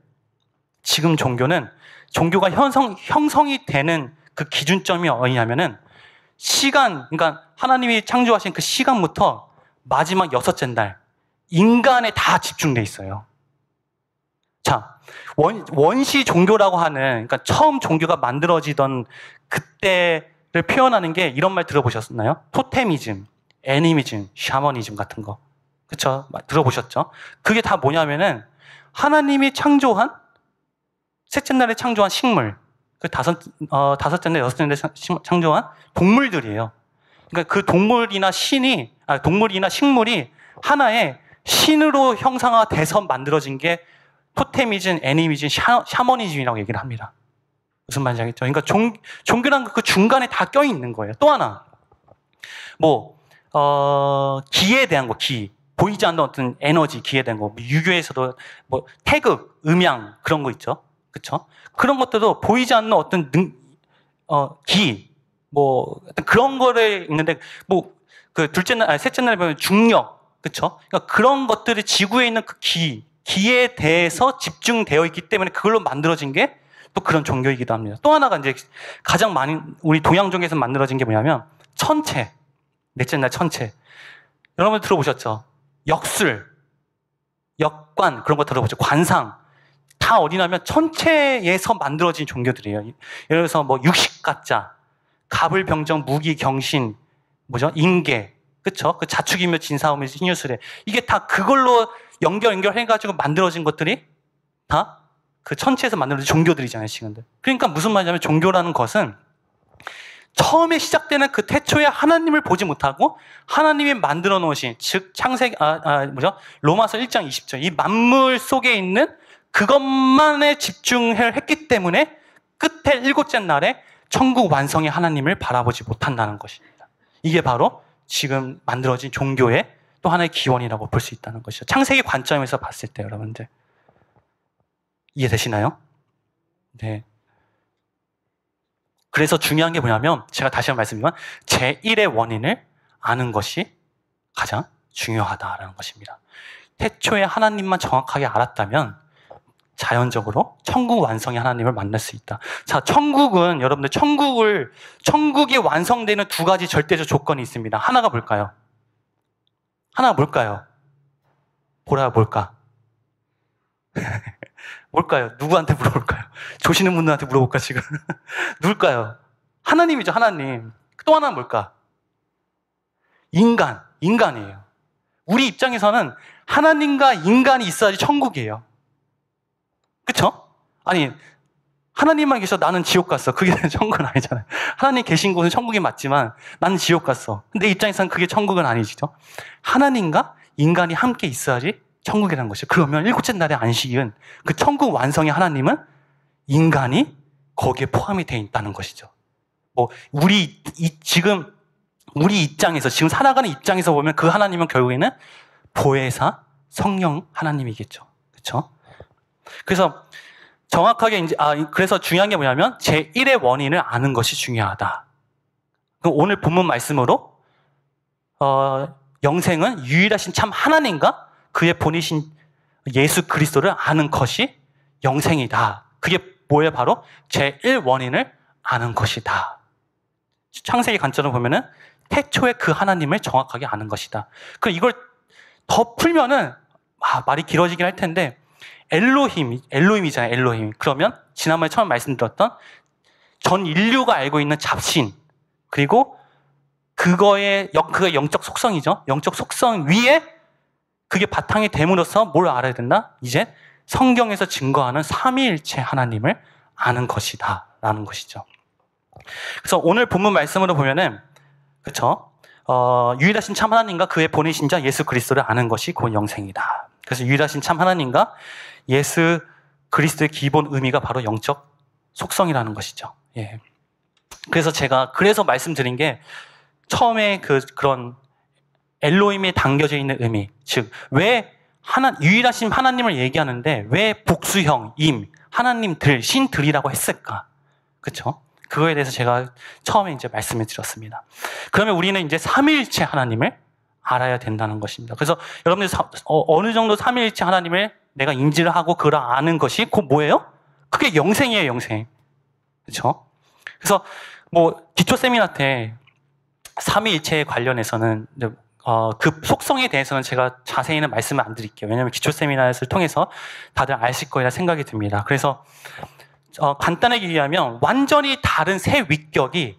지금 종교가 형성이 되는 그 기준점이 어디냐면은 시간, 그러니까 하나님이 창조하신 그 시간부터 마지막 여섯째 날, 인간에 다 집중돼 있어요. 자, 원시 종교라고 하는, 그러니까 처음 종교가 만들어지던 그때를 표현하는 게 이런 말 들어보셨나요? 토테미즘, 애니미즘, 샤머니즘 같은 거. 그쵸? 들어보셨죠? 그게 다 뭐냐면은 하나님이 셋째 날에 창조한 식물, 그 다섯째 날, 여섯째 날에 창조한 동물들이에요. 그러니까 그 동물이나 식물이 하나의 신으로 형상화돼서 만들어진 게 토테미즘, 애니미즘, 샤머니즘이라고 얘기를 합니다. 무슨 말인지 알겠죠? 그러니까 종교란 그 중간에 다 껴있는 거예요. 또 하나, 기에 대한 거, 보이지 않는 어떤 에너지, 기에 대한 거. 유교에서도 태극, 음양, 그런 거 있죠. 그쵸? 그런 것들도 보이지 않는 어떤 그런 거를 있는데, 셋째 날에 보면 중력, 그쵸? 그러니까 그런 것들이 지구에 있는 그 기에 대해서 집중되어 있기 때문에 그걸로 만들어진 게 또 그런 종교이기도 합니다. 또 하나가 이제 가장 많이 우리 동양 종교에서 만들어진 게 뭐냐면 천체, 넷째 날 천체. 여러분 들어보셨죠? 역술, 역관 그런 거 들어보죠. 관상 다 어디냐면 천체에서 만들어진 종교들이에요. 예를 들어서 육식가짜, 갑을병정, 무기경신, 인계, 그쵸? 그 자축이며 진사오며 신유술에 이게 다 그걸로 연결해가지고 만들어진 것들이 다 그 천체에서 만들어진 종교들이잖아요, 지금들. 그러니까 무슨 말이냐면 종교라는 것은 처음에 시작되는 그 태초에 하나님을 보지 못하고 하나님이 만들어 놓으신, 즉 로마서 1장 20절 이 만물 속에 있는 그것만에 집중을 했기 때문에 끝에 일곱째 날에 천국 완성의 하나님을 바라보지 못한다는 것입니다. 이게 바로 지금 만들어진 종교의 또 하나의 기원이라고 볼 수 있다는 것이죠. 창세기 관점에서 봤을 때 여러분들 이해되시나요? 네. 그래서 중요한 게 뭐냐면 제가 다시 한번 말씀드리면 제1의 원인을 아는 것이 가장 중요하다라는 것입니다. 태초에 하나님만 정확하게 알았다면 자연적으로 천국 완성의 하나님을 만날 수 있다. 자, 천국은 여러분들 천국이 완성되는 두 가지 절대적 조건이 있습니다. 하나가 뭘까요? 하나가 뭘까요? 뭘까? 뭘까요? 누구한테 물어볼까요? 조시는 분들한테 물어볼까 지금? 누굴까요? 하나님이죠, 하나님. 또 하나는 뭘까? 인간이에요. 우리 입장에서는 하나님과 인간이 있어야지 천국이에요. 그쵸? 아니, 하나님만 계셔 나는 지옥 갔어. 그게 천국은 아니잖아요. 하나님 계신 곳은 천국이 맞지만 나는 지옥 갔어. 내 입장에서는 그게 천국은 아니죠. 하나님과 인간이 함께 있어야지 천국이라는 것이죠. 그러면 일곱째 날의 안식은 그 천국 완성의 하나님은 인간이 거기에 포함이 되어 있다는 것이죠. 지금 우리 입장에서, 지금 살아가는 입장에서 보면 그 하나님은 결국에는 보혜사 성령 하나님이겠죠. 그렇죠? 그래서 정확하게 그래서 중요한 게 뭐냐면 제1의 원인을 아는 것이 중요하다. 그럼 오늘 본문 말씀으로 영생은 유일하신 참 하나님과 그의 본이신 예수 그리스도를 아는 것이 영생이다. 그게 뭐예요? 바로 제1원인을 아는 것이다. 창세기 관점으로 보면은 태초에 그 하나님을 정확하게 아는 것이다. 그럼 이걸 더 풀면은 말이 길어지긴 할 텐데 엘로힘이잖아요. 엘로힘. 그러면 지난번에 처음 말씀드렸던 전 인류가 알고 있는 잡신 그리고 그거의 영적 속성이죠. 영적 속성 위에 그게 바탕이 됨으로써 뭘 알아야 된다? 이제 성경에서 증거하는 삼위일체 하나님을 아는 것이다 라는 것이죠. 그래서 오늘 본문 말씀으로 보면은 그렇죠? 유일하신 참 하나님과 그의 보내신 자 예수 그리스도를 아는 것이 곧 영생이다. 그래서 유일하신 참 하나님과 예수 그리스도의 기본 의미가 바로 영적 속성이라는 것이죠. 예. 그래서 말씀드린 게 처음에 그런 엘로힘에 담겨져 있는 의미, 즉 왜 유일하신 하나님을 얘기하는데 왜 복수형, 하나님들, 신들이라고 했을까? 그렇죠? 그거에 대해서 제가 처음에 이제 말씀을 드렸습니다. 그러면 우리는 이제 삼위일체 하나님을 알아야 된다는 것입니다. 그래서 여러분들 어느 정도 삼위일체 하나님을 내가 인지를 하고 그걸 아는 것이 곧 뭐예요? 그게 영생이에요, 영생. 그렇죠? 그래서 기초 세미나 때 삼위일체에 관련해서는 그 속성에 대해서는 제가 자세히는 말씀을 안 드릴게요. 왜냐하면 기초 세미나를 통해서 다들 아실 거리라 생각이 듭니다. 그래서 간단하게 얘기하면 완전히 다른 세 위격이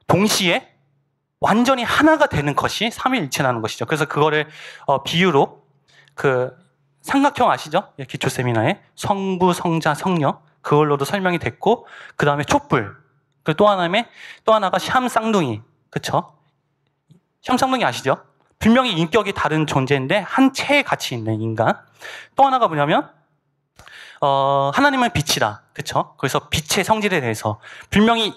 동시에 완전히 하나가 되는 것이 삼위일체라는 것이죠. 그래서 그거를 비유로 그 삼각형 아시죠? 기초 세미나에 성부, 성자, 성령 그걸로도 설명이 됐고 그 다음에 촛불 또 하나가 샴 쌍둥이 그쵸? 샴 쌍둥이 아시죠? 분명히 인격이 다른 존재인데 한 체에 같이 있는 인간. 또 하나가 뭐냐면 하나님은 빛이다. 그쵸? 그래서 빛의 성질에 대해서 분명히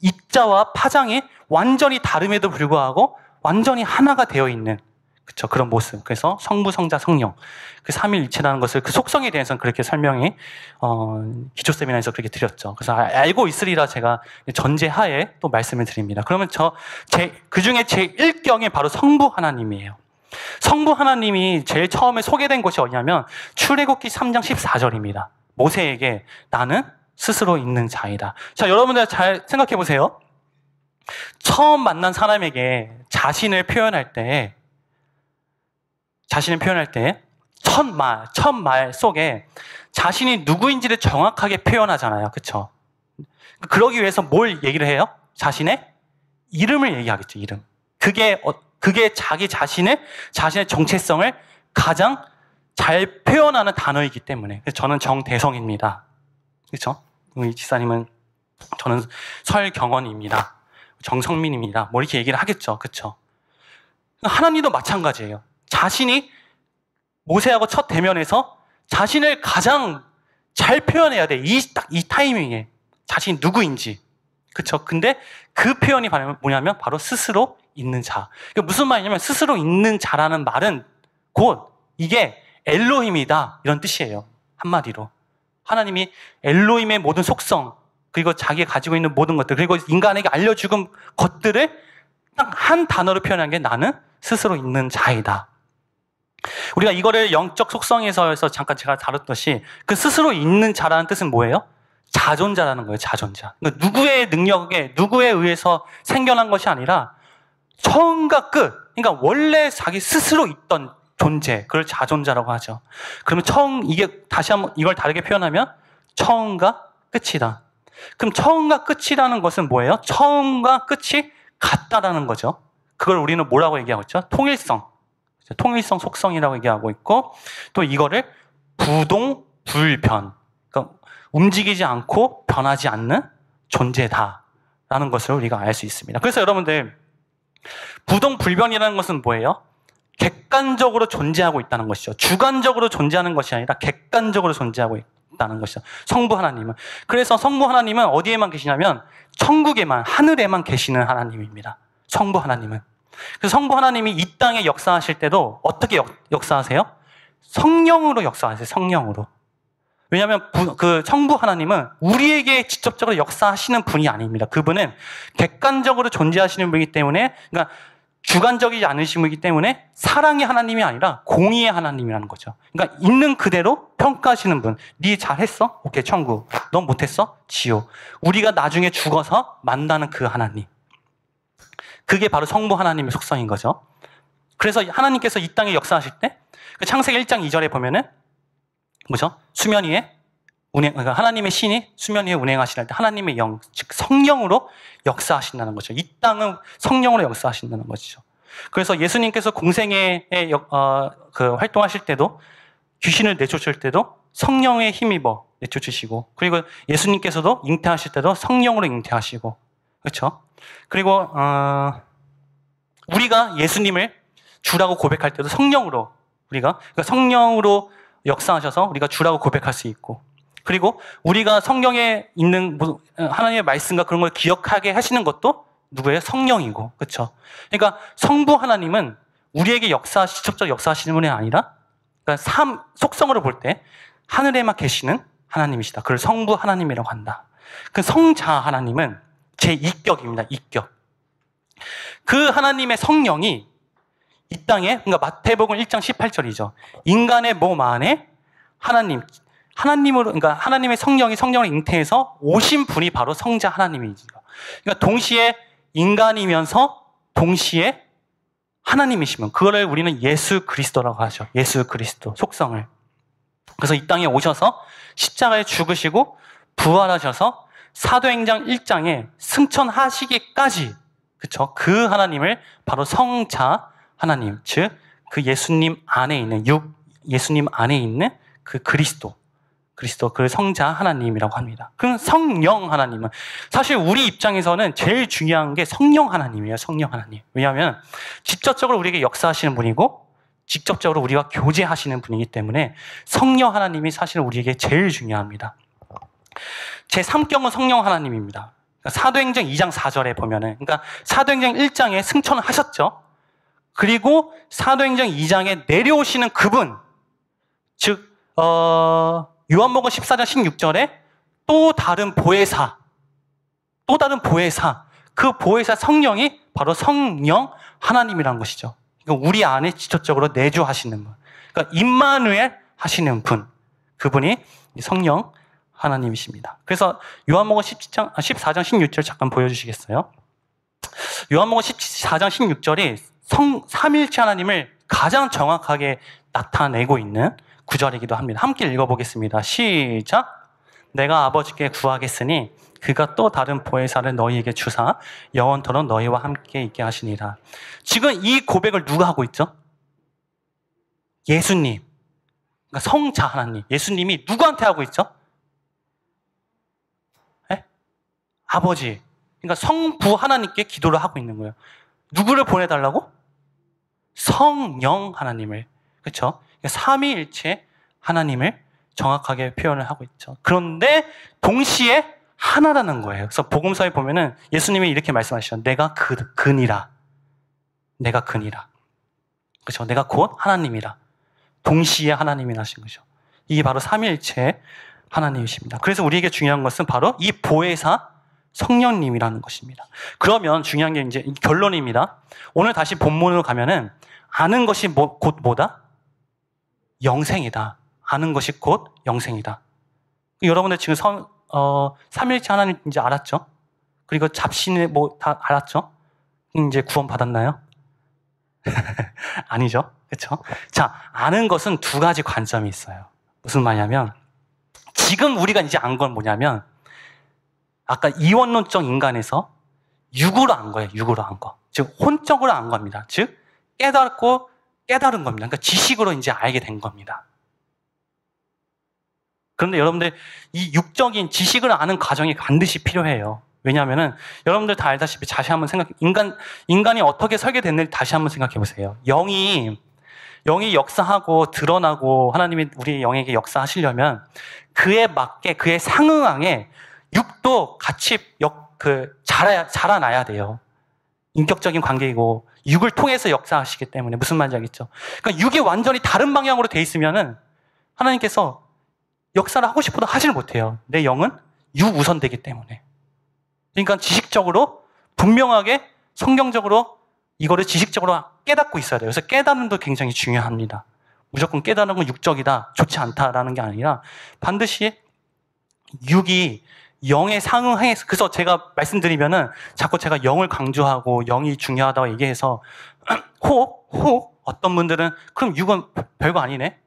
입자와 파장이 완전히 다름에도 불구하고 완전히 하나가 되어 있는 그쵸? 그런 모습. 그래서 성부, 성자, 성령. 그 삼위일체라는 것을 그 속성에 대해서는 그렇게 설명이 기초 세미나에서 그렇게 드렸죠. 그래서 알고 있으리라 제가 전제하에 또 말씀을 드립니다. 그러면 그 중에 제 1경이 바로 성부 하나님이에요. 성부 하나님이 제일 처음에 소개된 곳이 어디냐면 출애굽기 3장 14절입니다. 모세에게 나는 스스로 있는 자이다. 자, 여러분들 잘 생각해 보세요. 처음 만난 사람에게 자신을 표현할 때 첫 말 속에 자신이 누구인지를 정확하게 표현하잖아요. 그렇죠? 그러기 위해서 뭘 얘기를 해요? 자신의 이름을 얘기하겠죠. 이름. 그게 자신의 정체성을 가장 잘 표현하는 단어이기 때문에. 그래서 저는 정대성입니다. 그렇죠? 우리 지사님은 저는 설경원입니다. 정성민입니다. 이렇게 얘기를 하겠죠. 그렇죠? 하나님도 마찬가지예요. 자신이 모세하고 첫 대면에서 자신을 가장 잘 표현해야 돼. 이 타이밍에 자신이 누구인지. 그렇죠? 근데 그 표현이 뭐냐면 바로 스스로 있는 자. 이게 무슨 말이냐면 스스로 있는 자라는 말은 곧 이게 엘로힘이다 이런 뜻이에요. 한마디로. 하나님이 엘로힘의 모든 속성 그리고 자기가 가지고 있는 모든 것들 그리고 인간에게 알려주는 것들을 딱 한 단어로 표현한 게 나는 스스로 있는 자이다. 우리가 이거를 영적 속성에서 잠깐 제가 다뤘듯이 그 스스로 있는 자라는 뜻은 뭐예요? 자존자라는 거예요. 자존자. 그러니까 누구의 능력에 누구에 의해서 생겨난 것이 아니라 처음과 끝. 그러니까 원래 자기 스스로 있던 존재. 그걸 자존자라고 하죠. 그러면 이게 다시 한번 이걸 다르게 표현하면 처음과 끝이다. 그럼 처음과 끝이라는 것은 뭐예요? 처음과 끝이 같다라는 거죠. 그걸 우리는 뭐라고 얘기하고 있죠? 통일성 속성이라고 얘기하고 있고 또 이거를 부동불변 그러니까 움직이지 않고 변하지 않는 존재다라는 것을 우리가 알 수 있습니다. 그래서 여러분들 부동불변이라는 것은 뭐예요? 객관적으로 존재하고 있다는 것이죠. 주관적으로 존재하는 것이 아니라 객관적으로 존재하고 있다는 것이죠. 성부 하나님은. 그래서 성부 하나님은 어디에만 계시냐면 천국에만 하늘에만 계시는 하나님입니다. 성부 하나님은. 그래서 성부 하나님이 이 땅에 역사하실 때도 어떻게 역사하세요? 성령으로 역사하세요. 성령으로. 왜냐하면 그 성부 하나님은 우리에게 직접적으로 역사하시는 분이 아닙니다. 그분은 객관적으로 존재하시는 분이기 때문에 그러니까 주관적이지 않으신 분이기 때문에 사랑의 하나님이 아니라 공의의 하나님이라는 거죠. 그러니까 있는 그대로 평가하시는 분. 네 잘했어? 오케이 천국. 넌 못했어? 지옥. 우리가 나중에 죽어서 만나는 그 하나님. 그게 바로 성부 하나님의 속성인 거죠. 그래서 하나님께서 이 땅에 역사하실 때 그 창세기 1장 2절에 보면은 뭐죠? 수면 위에 그러니까 하나님의 신이 수면 위에 운행하시는 때 하나님의 영, 즉 성령으로 역사하신다는 거죠. 이 땅은 성령으로 역사하신다는 것이죠. 그래서 예수님께서 공생애에 활동하실 때도 귀신을 내쫓을 때도 성령의 힘입어 내쫓으시고, 그리고 예수님께서도 잉태하실 때도 성령으로 잉태하시고, 그렇죠? 그리고 우리가 예수님을 주라고 고백할 때도 성령으로 그러니까 성령으로 역사하셔서 우리가 주라고 고백할 수 있고, 그리고 우리가 성경에 있는 하나님의 말씀과 그런 걸 기억하게 하시는 것도 누구예요? 성령이고, 그렇죠? 그러니까 성부 하나님은 우리에게 직접적 역사하시는 분이 아니라, 그러니까 속성으로 볼 때 하늘에만 계시는 하나님이시다. 그걸 성부 하나님이라고 한다. 그 성자 하나님은 제2격입니다. 2격. 그 하나님의 성령이 이 땅에, 그러니까 마태복음 1장 18절이죠. 인간의 몸 안에 하나님으로, 그러니까 하나님의 성령이 성령을 잉태해서 오신 분이 바로 성자 하나님이죠. 그러니까 동시에 인간이면서 동시에 하나님이시면 그거를 우리는 예수 그리스도라고 하죠. 예수 그리스도 속성을. 그래서 이 땅에 오셔서 십자가에 죽으시고 부활하셔서 사도행전 1장에 승천하시기까지, 그렇죠? 그 하나님을 바로 성자 하나님, 즉 그 예수님 안에 있는 예수님 안에 있는 그 그리스도 그 성자 하나님이라고 합니다. 그럼 성령 하나님은 사실 우리 입장에서는 제일 중요한 게 성령 하나님이에요. 성령 하나님. 왜냐하면 직접적으로 우리에게 역사하시는 분이고 직접적으로 우리와 교제하시는 분이기 때문에 성령 하나님이 사실 우리에게 제일 중요합니다. 제3경은 성령 하나님입니다. 사도행전 2장 4절에 보면은, 그러니까 사도행전 1장에 승천을 하셨죠. 그리고 사도행전 2장에 내려오시는 그분, 즉 요한복음 14장 16절에 또 다른 보혜사, 그 보혜사 성령이 바로 성령 하나님이라는 것이죠. 그러니까 우리 안에 직접적으로 내주하시는 분, 그러니까 임마누엘 하시는 분, 그분이 성령 하나님이십니다. 그래서 요한복음 14장 16절 잠깐 보여주시겠어요? 요한복음 14장 16절이 삼일체 하나님을 가장 정확하게 나타내고 있는 구절이기도 합니다. 함께 읽어보겠습니다. 시작! 내가 아버지께 구하겠으니 그가 또 다른 보혜사를 너희에게 주사 영원토록 너희와 함께 있게 하시니라. 지금 이 고백을 누가 하고 있죠? 예수님, 그러니까 성자 하나님, 예수님이 누구한테 하고 있죠? 네? 아버지, 그러니까 성부 하나님께 기도를 하고 있는 거예요. 누구를 보내달라고? 성령 하나님을, 그렇죠? 삼위일체 하나님을 정확하게 표현을 하고 있죠. 그런데 동시에 하나라는 거예요. 그래서 복음서에 보면은 예수님이 이렇게 말씀하시죠. 내가 근이라. 그렇죠? 내가 곧 하나님이라. 동시에 하나님이 나신 거죠. 이게 바로 삼위일체 하나님이십니다. 그래서 우리에게 중요한 것은 바로 이 보혜사 성령님이라는 것입니다. 그러면 중요한 게 이제 결론입니다. 오늘 다시 본문으로 가면은 아는 것이 곧 뭐다? 영생이다. 아는 것이 곧 영생이다. 여러분들 지금 삼일체 하나님 이제 알았죠? 그리고 잡신을 다 알았죠? 이제 구원 받았나요? 아니죠. 그렇죠? 자, 아는 것은 두 가지 관점이 있어요. 무슨 말이냐면 지금 우리가 이제 안 건 뭐냐면 아까 이원론적 인간에서 육으로 안 거예요. 육으로 안 거. 즉 혼적으로 안 겁니다. 즉 깨닫고 깨달은 겁니다. 그러니까 지식으로 이제 알게 된 겁니다. 그런데 여러분들 이 육적인 지식을 아는 과정이 반드시 필요해요. 왜냐하면은 여러분들 다 알다시피 다시 한번 인간이 어떻게 설계됐는지 다시 한번 생각해 보세요. 영이 역사하고 드러나고 하나님이 우리 영에게 역사하시려면 그에 맞게 그에 상응하게 육도 같이 자라나야 돼요. 인격적인 관계이고 육을 통해서 역사하시기 때문에 무슨 말인지 알겠죠? 그러니까 육이 완전히 다른 방향으로 돼 있으면은 하나님께서 역사를 하고 싶어도 하지를 못해요. 내 영은 육 우선되기 때문에. 그러니까 지식적으로 분명하게 성경적으로 이거를 지식적으로 깨닫고 있어야 돼요. 그래서 깨닫는도 굉장히 중요합니다. 무조건 깨닫는 건 육적이다, 좋지 않다라는 게 아니라 반드시 육이 영에 상응해서, 그래서 제가 말씀드리면은 자꾸 제가 영을 강조하고 영이 중요하다고 얘기해서 호흡 어떤 분들은 그럼 육은 별거 아니네,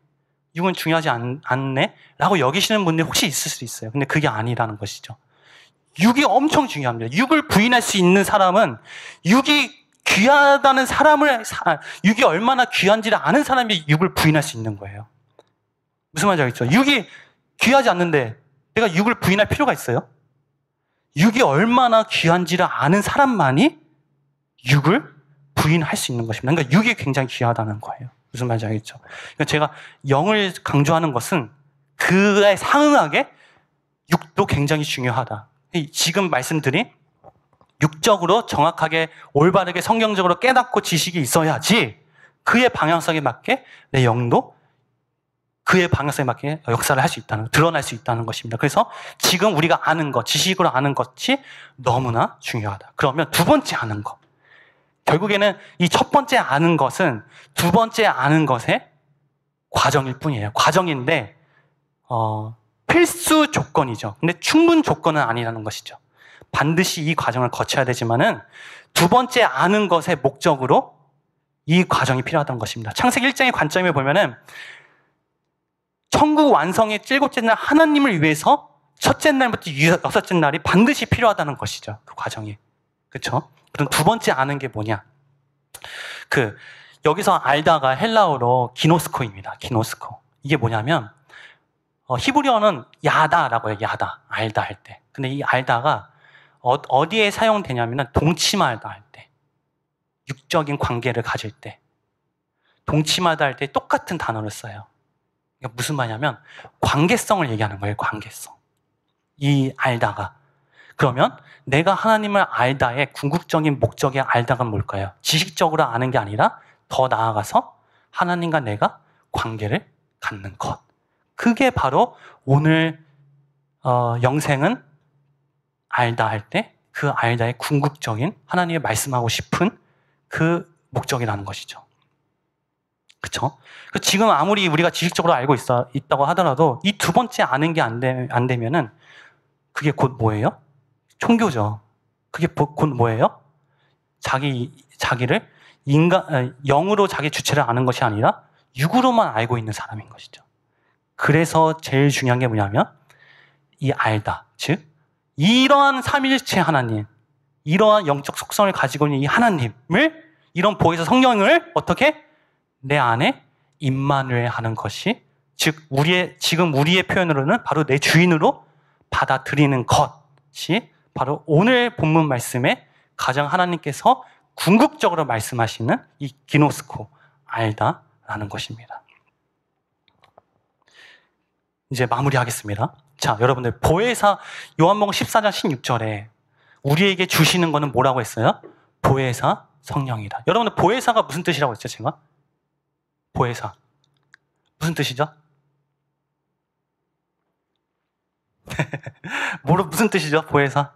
육은 중요하지 않네 라고 여기시는 분들이 혹시 있을 수 있어요. 근데 그게 아니라는 것이죠. 육이 엄청 중요합니다. 육을 부인할 수 있는 사람은 육이 귀하다는 사람을, 육이 얼마나 귀한지를 아는 사람이 육을 부인할 수 있는 거예요. 무슨 말인지 알겠죠? 육이 귀하지 않는데 내가 육을 부인할 필요가 있어요? 육이 얼마나 귀한지를 아는 사람만이 육을 부인할 수 있는 것입니다. 그러니까 육이 굉장히 귀하다는 거예요. 무슨 말인지 알겠죠? 그러니까 제가 영을 강조하는 것은 그에 상응하게 육도 굉장히 중요하다. 지금 말씀드린 육적으로 정확하게 올바르게 성경적으로 깨닫고 지식이 있어야지 그의 방향성에 맞게 내 영도 그의 방향성에 맞게 역사를 할 수 있다는, 드러날 수 있다는 것입니다. 그래서 지금 우리가 아는 것, 지식으로 아는 것이 너무나 중요하다. 그러면 두 번째 아는 것. 결국에는 이 첫 번째 아는 것은 두 번째 아는 것의 과정일 뿐이에요. 과정인데, 필수 조건이죠. 근데 충분 조건은 아니라는 것이죠. 반드시 이 과정을 거쳐야 되지만은 두 번째 아는 것의 목적으로 이 과정이 필요하다는 것입니다. 창세기 1장의 관점에 보면은 천국 완성의 7째 날 하나님을 위해서 첫째 날부터 6째 날이 반드시 필요하다는 것이죠. 그 과정이. 그렇죠? 그럼 두 번째 아는 게 뭐냐? 여기서 알다가 헬라어로 기노스코입니다. 기노스코. 이게 뭐냐면 히브리어는 야다라고 해요. 야다. 알다 할 때. 근데 이 알다가 어디에 사용되냐면 동침하다 할 때. 육적인 관계를 가질 때. 동침하다 할 때 똑같은 단어를 써요. 그러니까 무슨 말이냐면 관계성을 얘기하는 거예요. 관계성. 이 알다가. 그러면 내가 하나님을 알다의 궁극적인 목적의 알다가 뭘까요? 지식적으로 아는 게 아니라 더 나아가서 하나님과 내가 관계를 갖는 것. 그게 바로 오늘 영생은 알다 할 때 그 알다의 궁극적인 하나님이 말씀하고 싶은 그 목적이라는 것이죠. 그렇죠? 지금 아무리 우리가 지식적으로 알고 있다고 하더라도 이 두 번째 아는 게 안 되면은 그게 곧 뭐예요? 종교죠. 그게 곧 뭐예요? 자기를 영으로 자기 주체를 아는 것이 아니라 육으로만 알고 있는 사람인 것이죠. 그래서 제일 중요한 게 뭐냐면 이 알다, 즉 이러한 삼위일체 하나님, 이러한 영적 속성을 가지고 있는 이 하나님을, 이런 보혜사 성령을 어떻게 내 안에 임마누엘 하는 것이, 즉 지금 우리의 표현으로는 바로 내 주인으로 받아들이는 것이 바로 오늘 본문 말씀에 가장 하나님께서 궁극적으로 말씀하시는 이 기노스코, 알다라는 것입니다. 이제 마무리하겠습니다. 자, 여러분들 보혜사 요한복음 14장 16절에 우리에게 주시는 거는 뭐라고 했어요? 보혜사 성령이다. 여러분들 보혜사가 무슨 뜻이라고 했죠, 제가? 보혜사 무슨 뜻이죠? 무슨 뜻이죠, 보혜사?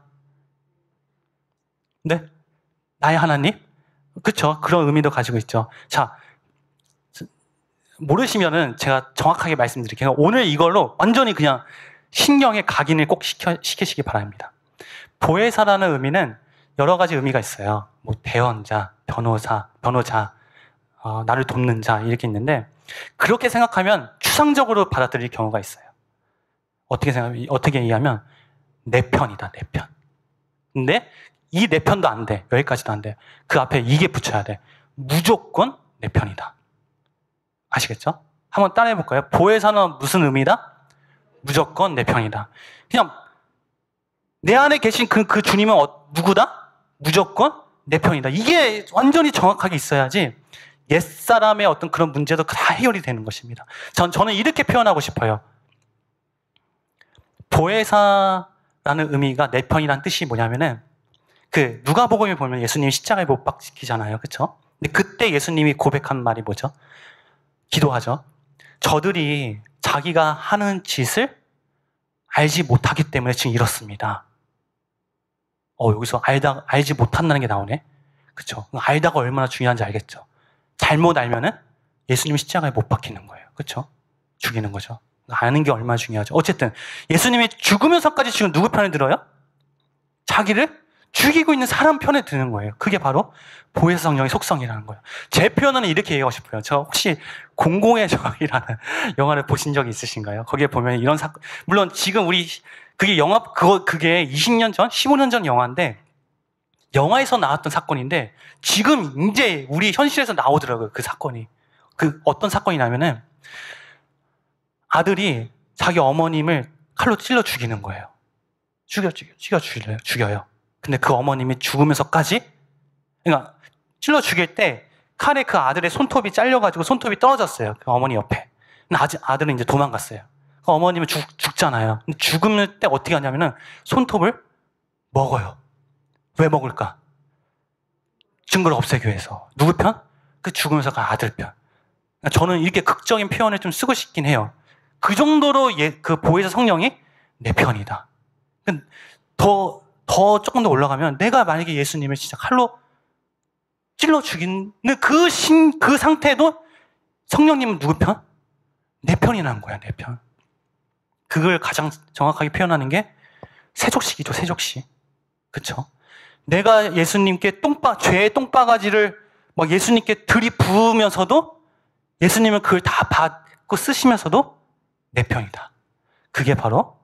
네? 나의 하나님? 그렇죠. 그런 의미도 가지고 있죠. 자, 모르시면은 제가 정확하게 말씀드릴게요. 오늘 이걸로 완전히 그냥 신경에 각인을 꼭 시키시기 바랍니다. 보혜사라는 의미는 여러 가지 의미가 있어요. 뭐 대언자, 변호자, 나를 돕는 자 이렇게 있는데, 그렇게 생각하면 추상적으로 받아들일 경우가 있어요. 어떻게 얘기하면 내 편이다, 내 편. 근데 이 내 편도 안 돼. 여기까지도 안 돼. 그 앞에 이게 붙여야 돼. 무조건 내 편이다. 아시겠죠? 한번 따라해 볼까요? 보혜사는 무슨 의미다? 무조건 내 편이다. 그냥 내 안에 계신 그 주님은 누구다? 무조건 내 편이다. 이게 완전히 정확하게 있어야지 옛사람의 어떤 그런 문제도 다 해결이 되는 것입니다. 저는 이렇게 표현하고 싶어요. 보혜사라는 의미가 내 편이라는 뜻이 뭐냐면은 누가복음에 보면 예수님이 십자가에 못 박히잖아요. 그렇죠? 근데 그때 예수님이 고백한 말이 뭐죠? 기도하죠. 저들이 자기가 하는 짓을 알지 못하기 때문에 지금 이렇습니다. 여기서 알지 못한다는 게 나오네. 그렇죠? 알다가 얼마나 중요한지 알겠죠? 잘못 알면은 예수님 십자가에 못 박히는 거예요. 그렇죠? 죽이는 거죠. 아는 게 얼마나 중요하죠. 어쨌든 예수님이 죽으면서까지 지금 누구 편에 들어요? 자기를 죽이고 있는 사람 편에 드는 거예요. 그게 바로 보혜사 성령의 속성이라는 거예요. 제 표현은 이렇게 얘기하고 싶어요. 저 혹시 공공의 적이라는 영화를 보신 적이 있으신가요? 거기에 보면 이런 사건, 물론 지금 우리 그게 20년 전, 15년 전 영화인데 영화에서 나왔던 사건인데 지금 이제 우리 현실에서 나오더라고요. 그 사건이. 그 어떤 사건이냐면은 아들이 자기 어머님을 칼로 찔러 죽이는 거예요. 죽여요. 근데 그 어머님이 죽으면서까지, 그러니까 찔러 죽일 때 칼에 그 아들의 손톱이 잘려가지고 손톱이 떨어졌어요. 그 어머니 옆에. 근데 아들은 이제 도망갔어요. 그 어머님은 죽잖아요. 근데 죽을 때 어떻게 하냐면은 손톱을 먹어요. 왜 먹을까? 증거를 없애기 위해서. 누구 편? 그 죽으면서 간 아들 편. 그러니까 저는 이렇게 극적인 표현을 좀 쓰고 싶긴 해요. 그 정도로 그 보혜사 성령이 내 편이다. 더 조금 더 올라가면 내가 만약에 예수님을 진짜 칼로 찔러 죽이는 그 상태도 성령님은 누구 편? 내 편이라는 거야, 내 편. 그걸 가장 정확하게 표현하는 게 세족식이죠, 세족식. 그쵸? 내가 예수님께 죄의 똥바가지를 막 예수님께 들이부으면서도 예수님은 그걸 다 받고 쓰시면서도 내 편이다. 그게 바로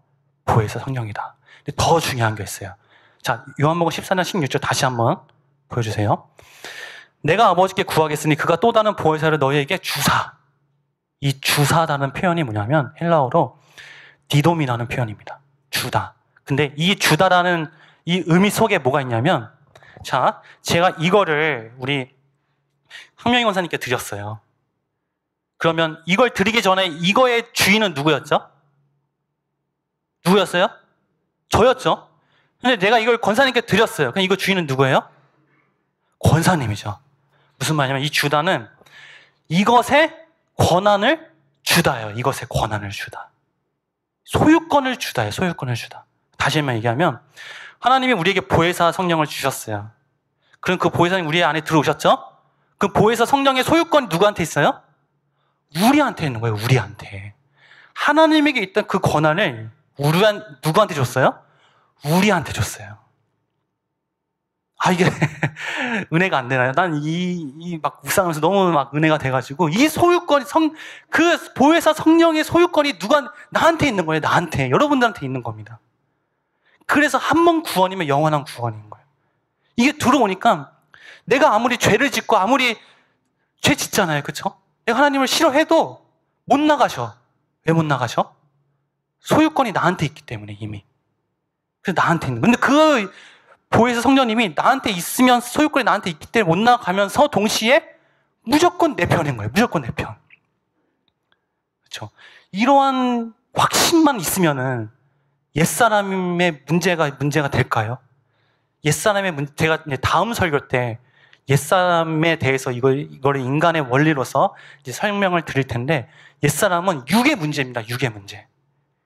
보혜사 성령이다. 근데 더 중요한 게 있어요. 자, 요한복음 14장 16절 다시 한번 보여주세요. 내가 아버지께 구하겠으니 그가 또 다른 보혜사를 너희에게 주사. 이 주사라는 표현이 뭐냐면 헬라어로 디돔이라는 표현입니다. 주다. 근데 이 주다라는 이 의미 속에 뭐가 있냐면, 자, 제가 이거를 우리 황명희 권사님께 드렸어요. 그러면 이걸 드리기 전에 이거의 주인은 누구였죠? 누구였어요? 저였죠? 근데 내가 이걸 권사님께 드렸어요. 그럼 이거 주인은 누구예요? 권사님이죠. 무슨 말이냐면 이 주다는 이것의 권한을 주다예요. 이것의 권한을 주다. 소유권을 주다예요. 소유권을 주다. 다시 한번 얘기하면 하나님이 우리에게 보혜사 성령을 주셨어요. 그럼 그 보혜사님 우리 안에 들어오셨죠? 그 보혜사 성령의 소유권이 누구한테 있어요? 우리한테 있는 거예요. 우리한테. 하나님에게 있던 그 권한을 누구한테 줬어요? 우리한테 줬어요. 아, 이게 은혜가 안 되나요? 난 막 묵상하면서 너무 막 은혜가 돼가지고 이 소유권이 그 보혜사 성령의 소유권이 나한테 있는 거예요. 나한테. 여러분들한테 있는 겁니다. 그래서 한 번 구원이면 영원한 구원인 거예요. 이게 들어오니까 내가 아무리 죄를 짓고 아무리 죄 짓잖아요. 그쵸? 내가 하나님을 싫어해도 못 나가셔. 왜 못 나가셔? 소유권이 나한테 있기 때문에 이미. 그래서 나한테 있는. 근데 그 보혜사 성령님이 나한테 있으면 소유권이 나한테 있기 때문에 못 나가면서 동시에 무조건 내 편인 거예요. 무조건 내 편. 그렇죠? 이러한 확신만 있으면은 옛사람의 문제가 될까요? 제가 다음 설교 때 옛사람에 대해서 이거를 인간의 원리로서 이제 설명을 드릴 텐데 옛사람은 육의 문제입니다. 육의 문제.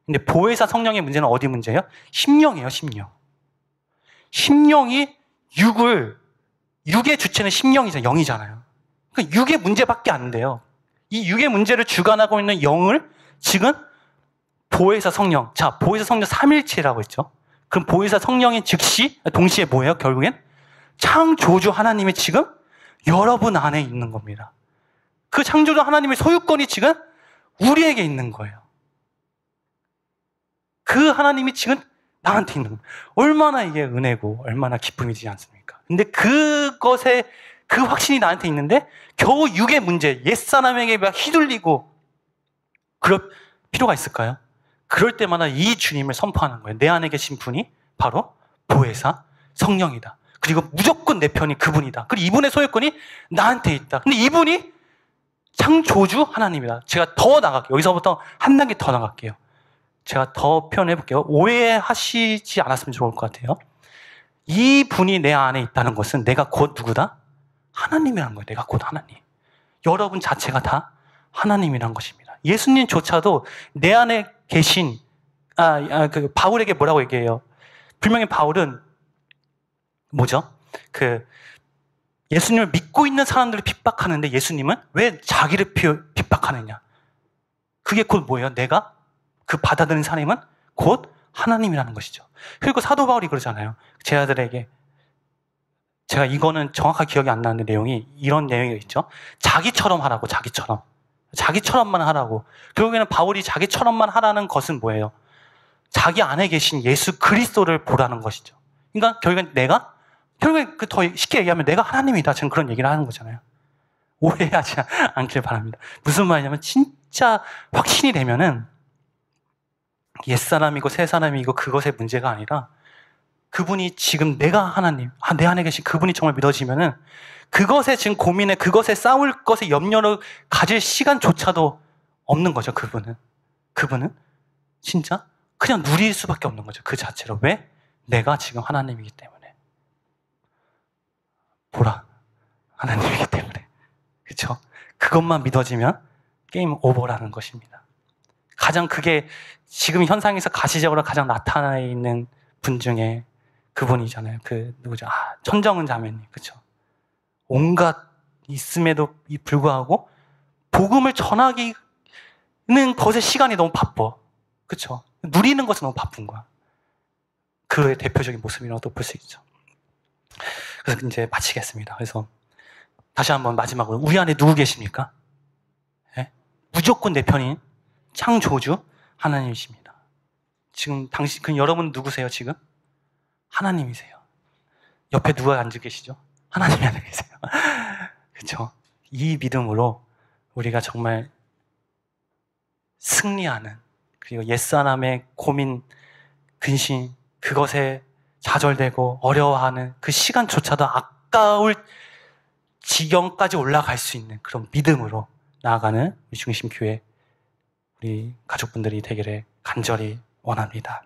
근데 보혜사 성령의 문제는 어디 문제예요? 심령이에요, 심령. 심령이 육의 주체는 심령이잖아요. 영이잖아요. 그러니까 육의 문제밖에 안 돼요. 이 육의 문제를 주관하고 있는 영을 지금 보혜사 성령. 자, 보혜사 성령 삼일체라고 했죠. 그럼 보혜사 성령이 동시에 뭐예요? 결국엔 창조주 하나님이 지금 여러분 안에 있는 겁니다. 그 창조주 하나님의 소유권이 지금 우리에게 있는 거예요. 그 하나님이 지금 나한테 있는 거예요. 얼마나 이게 은혜고 얼마나 기쁨이지 않습니까? 근데 그 확신이 나한테 있는데 겨우 육의 문제, 옛사람에게 막 휘둘리고 그럴 필요가 있을까요? 그럴 때마다 이 주님을 선포하는 거예요. 내 안에 계신 분이 바로 보혜사 성령이다. 그리고 무조건 내 편이 그분이다. 그리고 이분의 소유권이 나한테 있다. 근데 이분이 창조주 하나님이다. 제가 더 나갈게요. 여기서부터 한 단계 더 나갈게요. 제가 더 표현해 볼게요. 오해하시지 않았으면 좋을 것 같아요. 이 분이 내 안에 있다는 것은 내가 곧 누구다? 하나님이라는 거예요. 내가 곧 하나님. 여러분 자체가 다 하나님이라는 것입니다. 예수님조차도 내 안에 계신 바울에게 뭐라고 얘기해요? 분명히 바울은 뭐죠? 예수님을 믿고 있는 사람들을 핍박하는데 예수님은 왜 자기를 핍박하느냐? 그게 곧 뭐예요? 내가 그 받아들인 사람은 곧 하나님이라는 것이죠. 그리고 사도 바울이 그러잖아요. 제 아들에게, 제가 이거는 정확하게 기억이 안 나는 내용이 이런 내용이 있죠. 자기처럼 하라고, 자기처럼. 자기처럼만 하라고. 결국에는 바울이 자기처럼만 하라는 것은 뭐예요? 자기 안에 계신 예수 그리스도를 보라는 것이죠. 그러니까 결국엔 결국엔 그 더 쉽게 얘기하면 내가 하나님이다. 저는 그런 얘기를 하는 거잖아요. 오해하지 않길 바랍니다. 무슨 말이냐면 진짜 확신이 되면은 옛사람이고 새사람이고 그것의 문제가 아니라 그분이 지금 내가 하나님, 내 안에 계신 그분이 정말 믿어지면은 그것에 지금 고민에 그것에 싸울 것에 염려를 가질 시간조차도 없는 거죠. 그분은 진짜 그냥 누릴 수밖에 없는 거죠. 그 자체로. 왜? 내가 지금 하나님이기 때문에. 보라, 하나님이기 때문에. 그렇죠? 그것만 믿어지면 게임 오버라는 것입니다. 가장 그게 지금 현상에서 가시적으로 가장 나타나 있는 분 중에 그분이잖아요. 누구죠? 천정은 자매님. 그렇죠? 온갖 있음에도 불구하고 복음을 전하기는 것에 시간이 너무 바빠. 그렇죠? 누리는 것은 너무 바쁜 거야. 그의 대표적인 모습이라고 볼 수 있죠. 그래서 이제 마치겠습니다. 그래서 다시 한번 마지막으로 우리 안에 누구 계십니까? 네? 무조건 내 편인 창조주 하나님이십니다. 지금 여러분 누구세요 지금? 하나님이세요. 옆에 누가 앉아 계시죠? 하나님이 앉아 계세요. 그렇죠? 이 믿음으로 우리가 정말 승리하는, 그리고 옛사람의 고민, 근심, 그것에 좌절되고 어려워하는 그 시간조차도 아까울 지경까지 올라갈 수 있는 그런 믿음으로 나아가는 우리 중심교회 우리 가족분들이 되기를 간절히 원합니다.